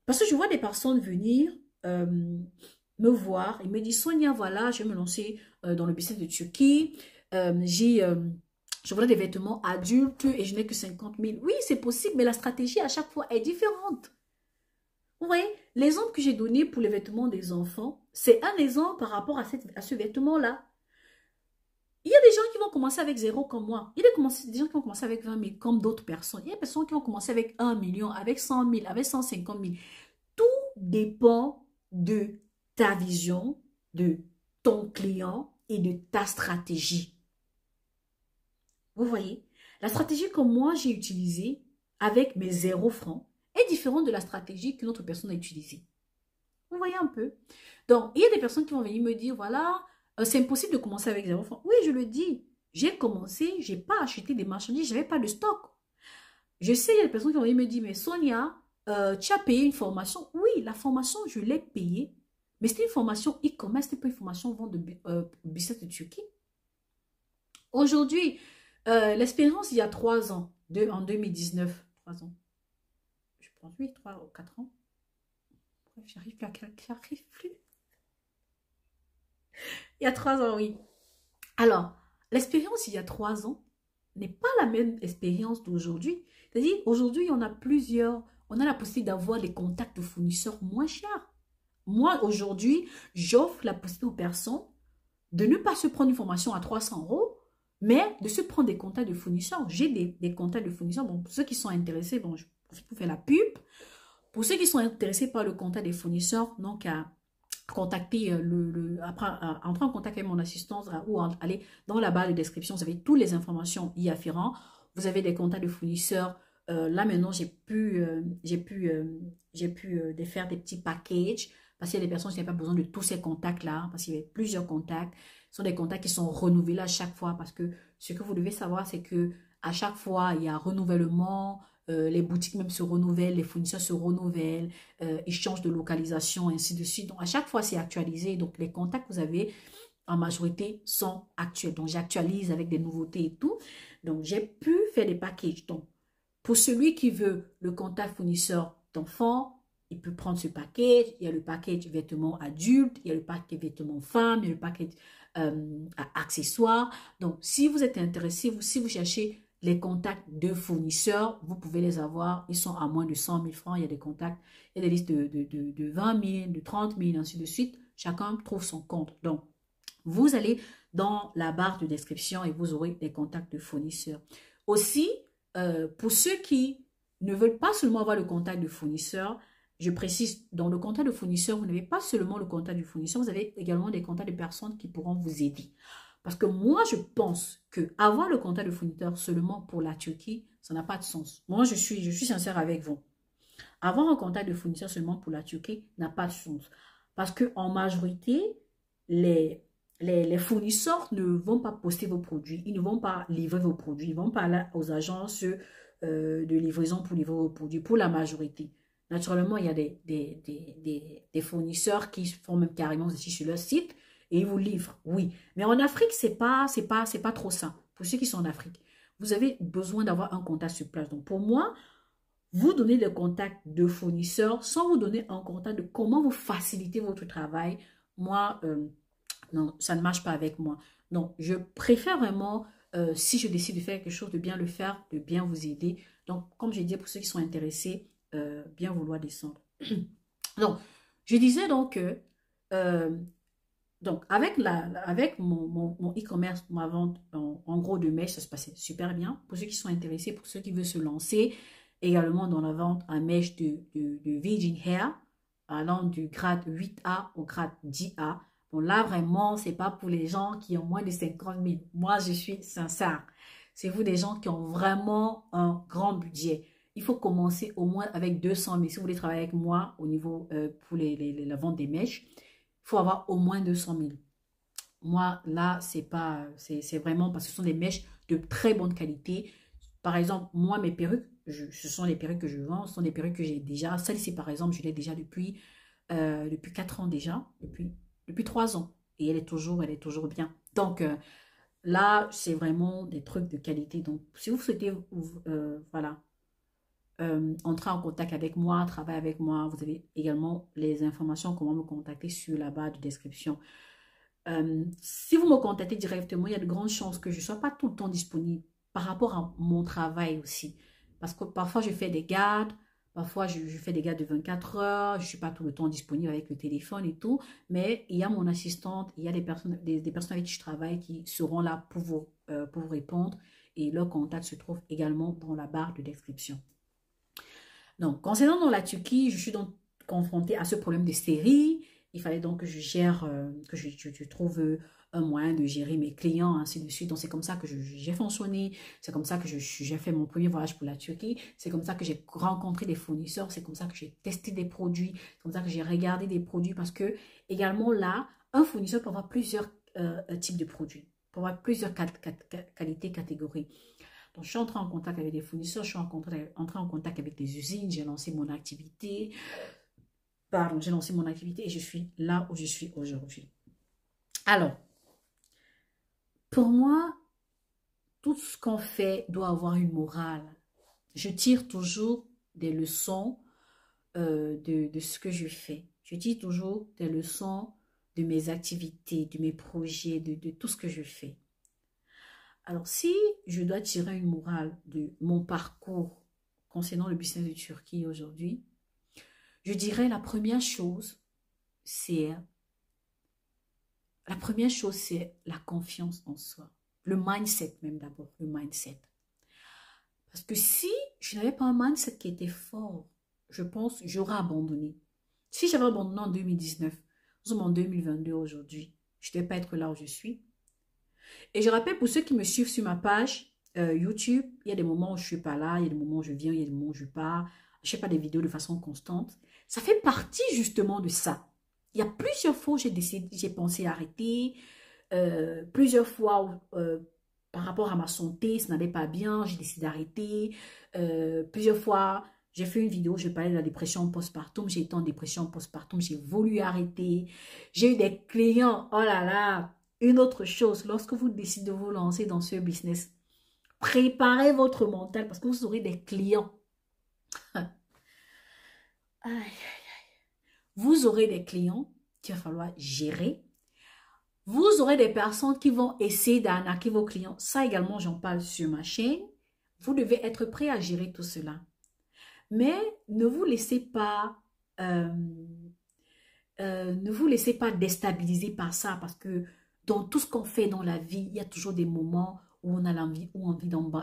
Parce que je vois des personnes venir me voir et me dire, Sonia, voilà, je vais me lancer dans le business de Turquie. Je voudrais des vêtements adultes et je n'ai que 50 000. Oui, c'est possible, mais la stratégie à chaque fois est différente. Vous voyez, l'exemple que j'ai donné pour les vêtements des enfants, c'est un exemple par rapport à ce vêtement-là. Il y a des gens qui vont commencer avec 0 comme moi. Il y a des gens qui vont commencer avec 20 000 comme d'autres personnes. Il y a des personnes qui vont commencer avec 1 million, avec 100 000, avec 150 000. Tout dépend de ta vision, de ton client et de ta stratégie. Vous voyez, la stratégie que moi j'ai utilisée avec mes 0 francs est différente de la stratégie qu'une autre personne a utilisée. Vous voyez un peu? Donc, il y a des personnes qui vont venir me dire, voilà, c'est impossible de commencer avec 0 francs. Oui, je le dis. J'ai commencé, je n'ai pas acheté des marchandises, je n'avais pas de stock. Je sais, il y a des personnes qui vont venir me dire, mais Sonia, tu as payé une formation. Oui, la formation, je l'ai payée. Mais c'était une formation e-commerce, c'était pas une formation vente de business de Turquie. Aujourd'hui, L'expérience il y a 3 ans, en 2019, 3 ans, je pense, oui, 3 ou 4 ans. Bref, j'arrive plus à j'arrive plus. Il y a 3 ans, oui. Alors, l'expérience il y a 3 ans n'est pas la même expérience d'aujourd'hui. C'est-à-dire, aujourd'hui, on a plusieurs, on a la possibilité d'avoir des contacts de fournisseurs moins chers. Moi, aujourd'hui, j'offre la possibilité aux personnes de ne pas se prendre une formation à 300 euros, mais de se prendre des contacts de fournisseurs. J'ai des contacts de fournisseurs. Bon, pour ceux qui sont intéressés, bon, je profite pour faire la pub. Pour ceux qui sont intéressés par le contact des fournisseurs, donc à contacter après, entrer en contact avec mon assistance ou aller dans la barre de description, vous avez toutes les informations y afférentes. Vous avez des contacts de fournisseurs. Là maintenant, j'ai pu faire des petits packages parce qu'il y a des personnes qui n'ont pas besoin de tous ces contacts-là, parce qu'il y a plusieurs contacts. Ce sont des contacts qui sont renouvelés à chaque fois parce que ce que vous devez savoir, c'est que à chaque fois, il y a renouvellement, les boutiques même se renouvellent, les fournisseurs se renouvellent, ils changent de localisation, ainsi de suite. Donc, à chaque fois, c'est actualisé. Donc, les contacts que vous avez, en majorité, sont actuels. Donc, j'actualise avec des nouveautés et tout. Donc, j'ai pu faire des packages. Donc, pour celui qui veut le contact fournisseur d'enfants, il peut prendre ce package. Il y a le package vêtements adultes, il y a le package vêtements femmes, il y a le package accessoires. Donc, si vous êtes intéressé, si vous cherchez les contacts de fournisseurs, vous pouvez les avoir. Ils sont à moins de 100 000 francs. Il y a des contacts, il y a des listes de 20 000, de 30 000, ainsi de suite. Chacun trouve son compte. Donc, vous allez dans la barre de description et vous aurez des contacts de fournisseurs. Aussi, pour ceux qui ne veulent pas seulement avoir le contact de fournisseur, je précise, dans le contact de fournisseur, vous n'avez pas seulement le contact du fournisseur, vous avez également des contacts de personnes qui pourront vous aider. Parce que moi, je pense que avoir le contact de fournisseur seulement pour la Turquie, ça n'a pas de sens. Moi, je suis sincère avec vous. Avoir un contact de fournisseur seulement pour la Turquie n'a pas de sens. Parce qu'en majorité, les fournisseurs ne vont pas poster vos produits, ils ne vont pas livrer vos produits, ils ne vont pas aller aux agences de livraison pour livrer vos produits, pour la majorité. Naturellement, il y a des fournisseurs qui font même carrément aussi sur leur site et ils vous livrent, oui. Mais en Afrique, c'est pas trop ça. Pour ceux qui sont en Afrique, vous avez besoin d'avoir un contact sur place. Donc, pour moi, vous donnez le contact de fournisseurs sans vous donner un contact de comment vous facilitez votre travail. Moi, non, ça ne marche pas avec moi. Donc, je préfère vraiment, si je décide de faire quelque chose, de bien le faire, de bien vous aider. Donc, comme j'ai dit, pour ceux qui sont intéressés, bien vouloir descendre. Donc, je disais donc que, donc avec mon e-commerce, ma vente en gros de mèche, ça se passait super bien. Pour ceux qui sont intéressés, pour ceux qui veulent se lancer, également dans la vente à mèche de Virgin Hair, allant du grade 8A au grade 10A. Bon, là, vraiment, c'est pas pour les gens qui ont moins de 50 000. Moi, je suis sincère. C'est vous des gens qui ont vraiment un grand budget. Il faut commencer au moins avec 200 000. Si vous voulez travailler avec moi au niveau pour la vente des mèches, il faut avoir au moins 200 000. Moi, là, c'est vraiment parce que ce sont des mèches de très bonne qualité. Par exemple, moi, mes perruques, ce sont les perruques que je vends, ce sont des perruques que j'ai déjà. Celle-ci, par exemple, je l'ai déjà depuis 4 ans déjà, depuis 3 ans. Et elle est toujours bien. Donc, là, c'est vraiment des trucs de qualité. Donc, si vous souhaitez, voilà, entrer en contact avec moi, travailler avec moi, vous avez également les informations, comment me contacter sur la barre de description. Si vous me contactez directement, il y a de grandes chances que je ne sois pas tout le temps disponible par rapport à mon travail aussi. Parce que parfois, je fais des gardes, parfois, je fais des gardes de 24 heures, je ne suis pas tout le temps disponible avec le téléphone et tout. Mais il y a mon assistante, il y a des personnes avec qui je travaille qui seront là pour vous répondre. Et leur contact se trouve également dans la barre de description. Donc, concernant dans la Turquie, je suis donc confrontée à ce problème de série. Il fallait donc que je gère, que je trouve un moyen de gérer mes clients, ainsi de suite. Donc, c'est comme ça que j'ai fonctionné. C'est comme ça que j'ai fait mon premier voyage pour la Turquie. C'est comme ça que j'ai rencontré des fournisseurs. C'est comme ça que j'ai testé des produits. C'est comme ça que j'ai regardé des produits. Parce que, également là, un fournisseur peut avoir plusieurs types de produits. Peut avoir plusieurs qualités, catégories. Donc, je suis entrée en contact avec des fournisseurs, je suis entrée en contact avec des usines, j'ai lancé mon activité. Pardon, j'ai lancé mon activité et je suis là où je suis aujourd'hui. Alors, pour moi, tout ce qu'on fait doit avoir une morale. Je tire toujours des leçons de ce que je fais. Je tire toujours des leçons de mes activités, de mes projets, de tout ce que je fais. Alors, si je dois tirer une morale de mon parcours concernant le business de Turquie aujourd'hui, je dirais c'est la première chose, c'est la confiance en soi. Le mindset même d'abord, le mindset. Parce que si je n'avais pas un mindset qui était fort, je pense que j'aurais abandonné. Si j'avais abandonné en 2019, nous sommes en 2022 aujourd'hui, je ne devais pas être là où je suis. Et je rappelle pour ceux qui me suivent sur ma page YouTube, il y a des moments où je ne suis pas là, il y a des moments où je viens, il y a des moments où je pars. Je ne fais pas des vidéos de façon constante. Ça fait partie justement de ça. Il y a plusieurs fois où j'ai pensé arrêter. Plusieurs fois où, par rapport à ma santé, ça n'allait pas bien, j'ai décidé d'arrêter. Plusieurs fois, j'ai fait une vidéo, je parlais de la dépression postpartum, j'ai été en dépression postpartum, j'ai voulu arrêter. J'ai eu des clients, oh là là, une autre chose, lorsque vous décidez de vous lancer dans ce business, préparez votre mental parce que vous aurez des clients. Vous aurez des clients qu'il va falloir gérer. Vous aurez des personnes qui vont essayer d'arnaquer vos clients. Ça également, j'en parle sur ma chaîne. Vous devez être prêt à gérer tout cela. Mais ne vous laissez pas, déstabiliser par ça parce que dans tout ce qu'on fait dans la vie, il y a toujours des moments où on a envie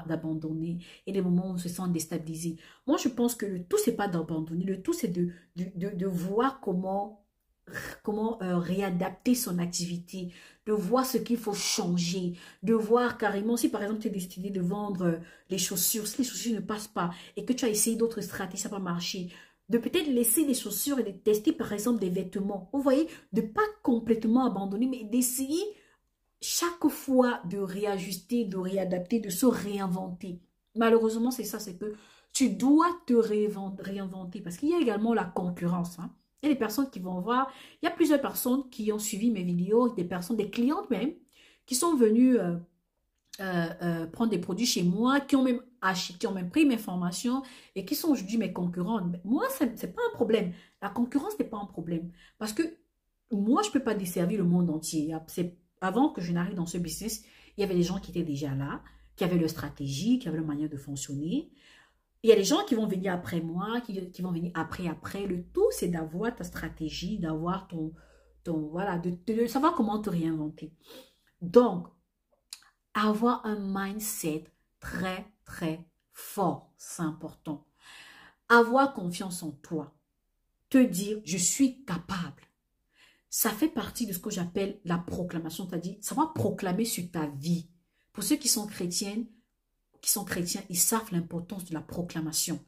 d'abandonner et des moments où on se sent déstabilisé. Moi, je pense que le tout, c'est pas d'abandonner. Le tout, c'est de voir comment réadapter son activité, de voir ce qu'il faut changer, de voir carrément si par exemple tu as décidé de vendre les chaussures, si les chaussures ne passent pas et que tu as essayé d'autres stratégies, ça n'a pas marché, de peut-être laisser les chaussures et de tester par exemple des vêtements. Vous voyez, de pas complètement abandonner, mais d'essayer chaque fois de réajuster, de réadapter, de se réinventer. Malheureusement, c'est ça, c'est que tu dois te réinventer parce qu'il y a également la concurrence. Hein. Il y a des personnes qui vont voir, il y a plusieurs personnes qui ont suivi mes vidéos, des personnes, des clientes même, qui sont venues prendre des produits chez moi, qui ont même acheté, qui ont même pris mes formations et qui sont aujourd'hui mes concurrents. Moi, ce n'est pas un problème. La concurrence n'est pas un problème parce que moi, je ne peux pas desservir le monde entier. Avant que je n'arrive dans ce business, il y avait des gens qui étaient déjà là, qui avaient leur stratégie, qui avaient leur manière de fonctionner. Il y a des gens qui vont venir après moi, qui vont venir après. Le tout, c'est d'avoir ta stratégie, d'avoir voilà, de savoir comment te réinventer. Donc, avoir un mindset très, très fort, c'est important. Avoir confiance en toi. Te dire, je suis capable. Ça fait partie de ce que j'appelle la proclamation, c'est-à-dire savoir proclamer sur ta vie. Pour ceux qui sont chrétiens, ils savent l'importance de la proclamation.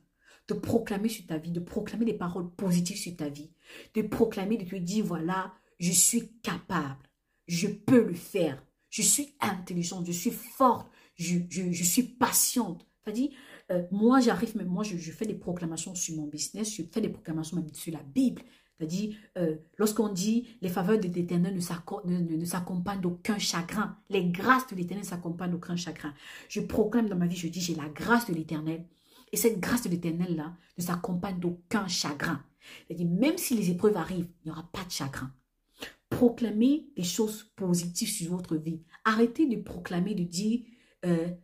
De proclamer sur ta vie, de proclamer des paroles positives sur ta vie. De proclamer, de te dire, voilà, je suis capable, je peux le faire, je suis intelligente, je suis forte, je suis patiente. C'est-à-dire, moi, je fais des proclamations sur mon business, je fais des proclamations même sur la Bible. C'est-à-dire, lorsqu'on dit les faveurs de l'Éternel ne s'accompagnent d'aucun chagrin, les grâces de l'Éternel ne s'accompagnent d'aucun chagrin. Je proclame dans ma vie, je dis, j'ai la grâce de l'Éternel. Et cette grâce de l'Éternel-là ne s'accompagne d'aucun chagrin. C'est-à-dire, même si les épreuves arrivent, il n'y aura pas de chagrin. Proclamez des choses positives sur votre vie. Arrêtez de proclamer, de dire,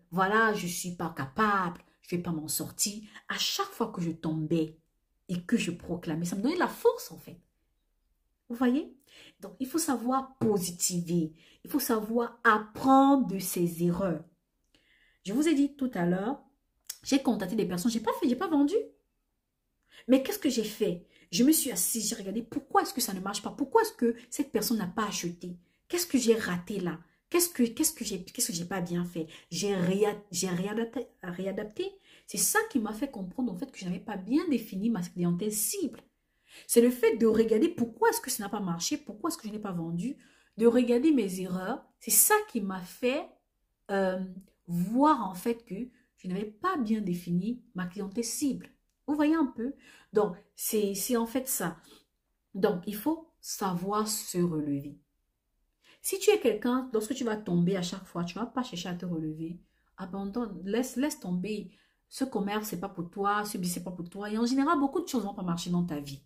voilà, je ne suis pas capable, je ne vais pas m'en sortir. À chaque fois que je tombais, et que je proclamais, ça me donnait de la force en fait. Vous voyez? Donc, il faut savoir positiver. Il faut savoir apprendre de ses erreurs. Je vous ai dit tout à l'heure, j'ai contacté des personnes, j'ai pas vendu. Mais qu'est-ce que j'ai fait? Je me suis assise, j'ai regardé pourquoi est-ce que ça ne marche pas? Pourquoi est-ce que cette personne n'a pas acheté? Qu'est-ce que j'ai raté là? Qu'est-ce que j'ai pas bien fait? J'ai réadapté. C'est ça qui m'a fait comprendre en fait que je n'avais pas bien défini ma clientèle cible. C'est le fait de regarder pourquoi est-ce que ça n'a pas marché, pourquoi est-ce que je n'ai pas vendu, de regarder mes erreurs. C'est ça qui m'a fait voir en fait que je n'avais pas bien défini ma clientèle cible. Vous voyez un peu? Donc, c'est en fait ça. Donc, il faut savoir se relever. Si tu es quelqu'un, lorsque tu vas tomber à chaque fois, tu ne vas pas chercher à te relever. abandonne, laisse tomber. Ce commerce, c'est pas pour toi, ce business, c'est pas pour toi. Et en général, beaucoup de choses vont pas marcher dans ta vie.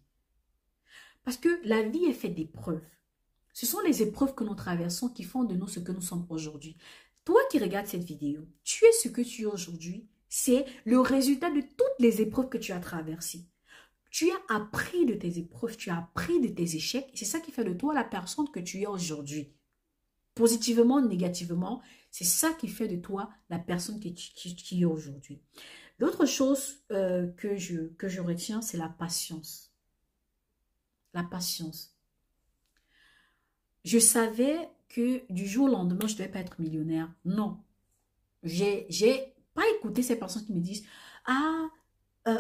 Parce que la vie est faite d'épreuves. Ce sont les épreuves que nous traversons qui font de nous ce que nous sommes aujourd'hui. Toi qui regardes cette vidéo, tu es ce que tu es aujourd'hui. C'est le résultat de toutes les épreuves que tu as traversées. Tu as appris de tes épreuves, tu as appris de tes échecs. C'est ça qui fait de toi la personne que tu es aujourd'hui. Positivement, négativement, c'est ça qui fait de toi la personne qui est aujourd'hui. L'autre chose que je retiens, c'est la patience. La patience. Je savais que du jour au lendemain, je ne devais pas être millionnaire. Non. J'ai pas écouté ces personnes qui me disent « Ah,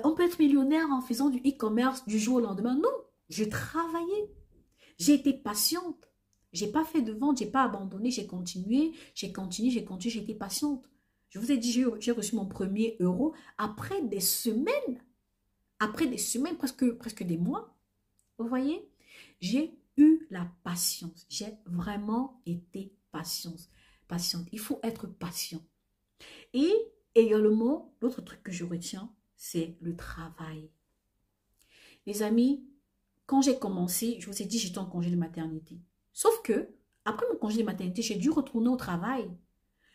on peut être millionnaire en faisant du e-commerce du jour au lendemain. » Non, j'ai travaillé. J'ai été patiente. J'ai pas fait de vente, j'ai pas abandonné, j'ai continué, j'ai été patiente. Je vous ai dit, j'ai reçu mon premier euro après des semaines, presque des mois. Vous voyez, j'ai eu la patience. J'ai vraiment été patiente. Il faut être patient. Et également, l'autre truc que je retiens, c'est le travail. Les amis, quand j'ai commencé, je vous ai dit, j'étais en congé de maternité. Sauf que, après mon congé de maternité, j'ai dû retourner au travail.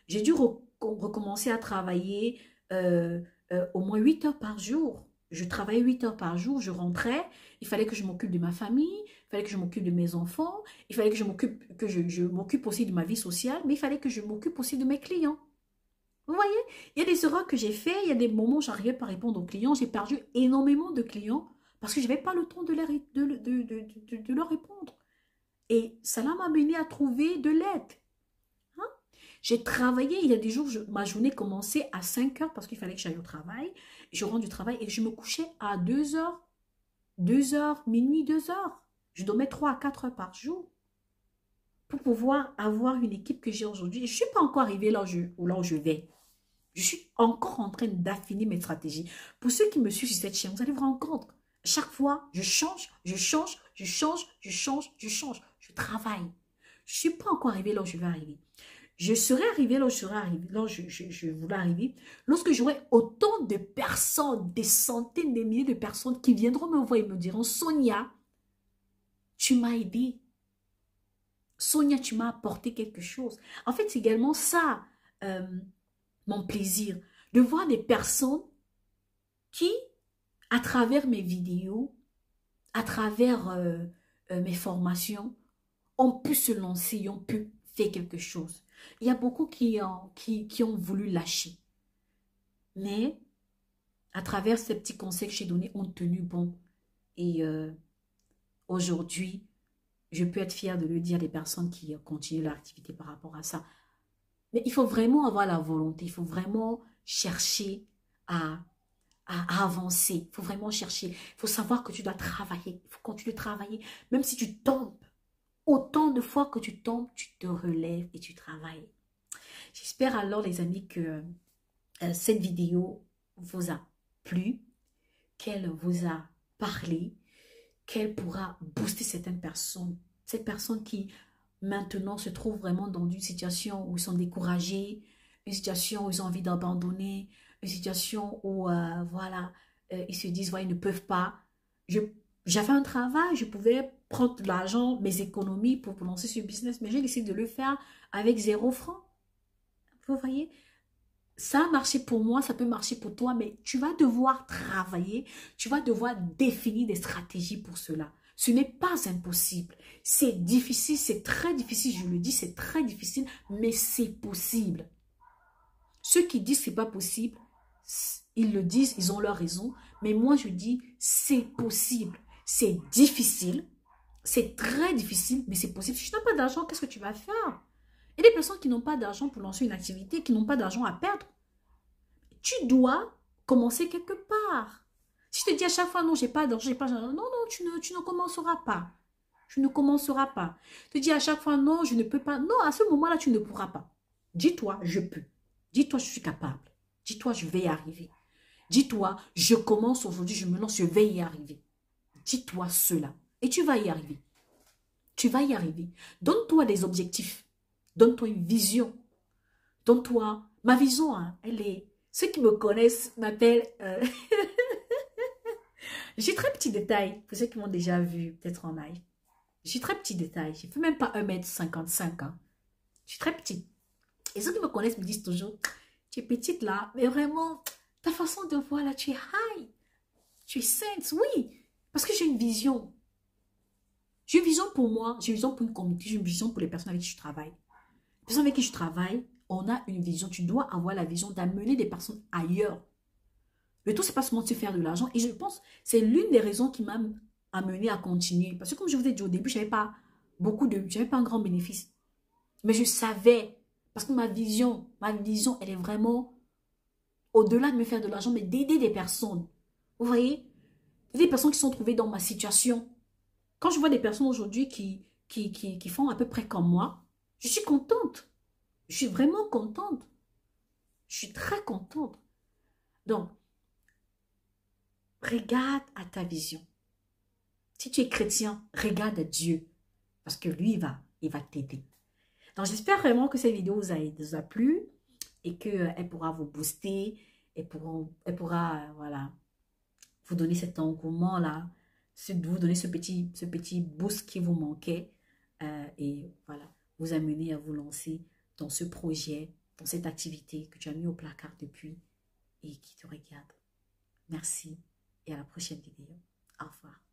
J'ai dû recommencer à travailler au moins 8 heures par jour. Je travaillais 8 heures par jour, je rentrais, il fallait que je m'occupe de ma famille, il fallait que je m'occupe de mes enfants, il fallait que je m'occupe aussi de ma vie sociale, mais il fallait que je m'occupe aussi de mes clients. Vous voyez, il y a des erreurs que j'ai fait, il y a des moments où je n'arrivais pas à répondre aux clients, j'ai perdu énormément de clients parce que je n'avais pas le temps de leur répondre. Et cela m'a mené à trouver de l'aide. Hein? J'ai travaillé, il y a des jours, ma journée commençait à 5 heures parce qu'il fallait que j'aille au travail. Je rentre du travail et je me couchais à 2 heures, minuit, 2 heures. Je dormais 3 à 4 heures par jour pour pouvoir avoir une équipe que j'ai aujourd'hui. Je ne suis pas encore arrivée là où je vais. Je suis encore en train d'affiner mes stratégies. Pour ceux qui me suivent sur cette chaîne, vous allez vous rendre compte. Chaque fois, je change. Je travaille. Je ne suis pas encore arrivée là où je vais arriver. Je serai arrivée là où je voulais arriver lorsque j'aurai autant de personnes, des centaines, des milliers de personnes qui viendront me voir et me diront « Sonia, tu m'as aidé. Sonia, tu m'as apporté quelque chose. » En fait, c'est également ça, mon plaisir, de voir des personnes qui, à travers mes vidéos, à travers mes formations, ont pu se lancer, ont pu faire quelque chose. Il y a beaucoup qui ont voulu lâcher. Mais, à travers ces petits conseils que j'ai donnés, ont tenu bon. Et aujourd'hui, je peux être fière de le dire des personnes qui continuent leur activité par rapport à ça. Mais il faut vraiment avoir la volonté, il faut vraiment chercher à avancer, il faut vraiment chercher, il faut savoir que tu dois travailler, il faut continuer de travailler, même si tu tombes, autant de fois que tu tombes, tu te relèves et tu travailles. J'espère alors les amis que cette vidéo vous a plu, qu'elle vous a parlé, qu'elle pourra booster certaines personnes, cette personne qui maintenant se trouvent vraiment dans une situation où ils sont découragés, une situation où ils ont envie d'abandonner, une situation où, voilà, ils se disent, ouais, ils ne peuvent pas. J'avais un travail, je pouvais prendre de l'argent, mes économies pour lancer ce business, mais j'ai décidé de le faire avec 0 francs. Vous voyez, ça a marché pour moi, ça peut marcher pour toi, mais tu vas devoir travailler, tu vas devoir définir des stratégies pour cela. Ce n'est pas impossible. C'est difficile, c'est très difficile, je le dis, c'est très difficile, mais c'est possible. Ceux qui disent que ce n'est pas possible, ils le disent, ils ont leur raison, mais moi je dis, c'est possible. C'est difficile, c'est très difficile, mais c'est possible. Si tu n'as pas d'argent, qu'est-ce que tu vas faire? Il y a des personnes qui n'ont pas d'argent pour lancer une activité, qui n'ont pas d'argent à perdre. Tu dois commencer quelque part. Si je te dis à chaque fois, non, j'ai pas d'argent, j'ai pas d'argent, non, tu ne commenceras pas. Tu ne commenceras pas. Tu te dis à chaque fois, non, je ne peux pas. Non, à ce moment-là, tu ne pourras pas. Dis-toi, je peux. Dis-toi, je suis capable. Dis-toi, je vais y arriver. Dis-toi, je commence aujourd'hui, je me lance, je vais y arriver. Dis-toi cela. Et tu vas y arriver. Tu vas y arriver. Donne-toi des objectifs. Donne-toi une vision. Donc toi, ma vision, hein, elle est... Ceux qui me connaissent m'appellent... Je suis très petit détail, pour ceux qui m'ont déjà vu, peut-être en live. Je suis très petit détail, je ne fais même pas 1,55 m. Hein. Je suis très petite. Et ceux qui me connaissent me disent toujours, tu es petite là, mais vraiment, ta façon de voir là, tu es high. Tu es sainte, oui. Parce que j'ai une vision. J'ai une vision pour moi, j'ai une vision pour une communauté, j'ai une vision pour les personnes avec qui je travaille. Les personnes avec qui je travaille, on a une vision. Tu dois avoir la vision d'amener des personnes ailleurs. Le tout, c'est pas seulement de se faire de l'argent. Et je pense, c'est l'une des raisons qui m'a amené à continuer. Parce que comme je vous ai dit au début, je n'avais pas un grand bénéfice. Mais je savais, parce que ma vision, elle est vraiment au-delà de me faire de l'argent, mais d'aider des personnes. Vous voyez? Des personnes qui sont trouvées dans ma situation. Quand je vois des personnes aujourd'hui qui font à peu près comme moi, je suis contente. Je suis vraiment contente. Je suis très contente. Donc, regarde à ta vision. Si tu es chrétien, regarde à Dieu. Parce que lui, il va t'aider. Donc, j'espère vraiment que cette vidéo vous a plu et qu'elle pourra vous booster. Elle pourra voilà, vous donner cet engouement-là, vous donner ce petit boost qui vous manquait et voilà, vous amener à vous lancer dans ce projet, dans cette activité que tu as mis au placard depuis et qui te regarde. Merci et à la prochaine vidéo. Au revoir.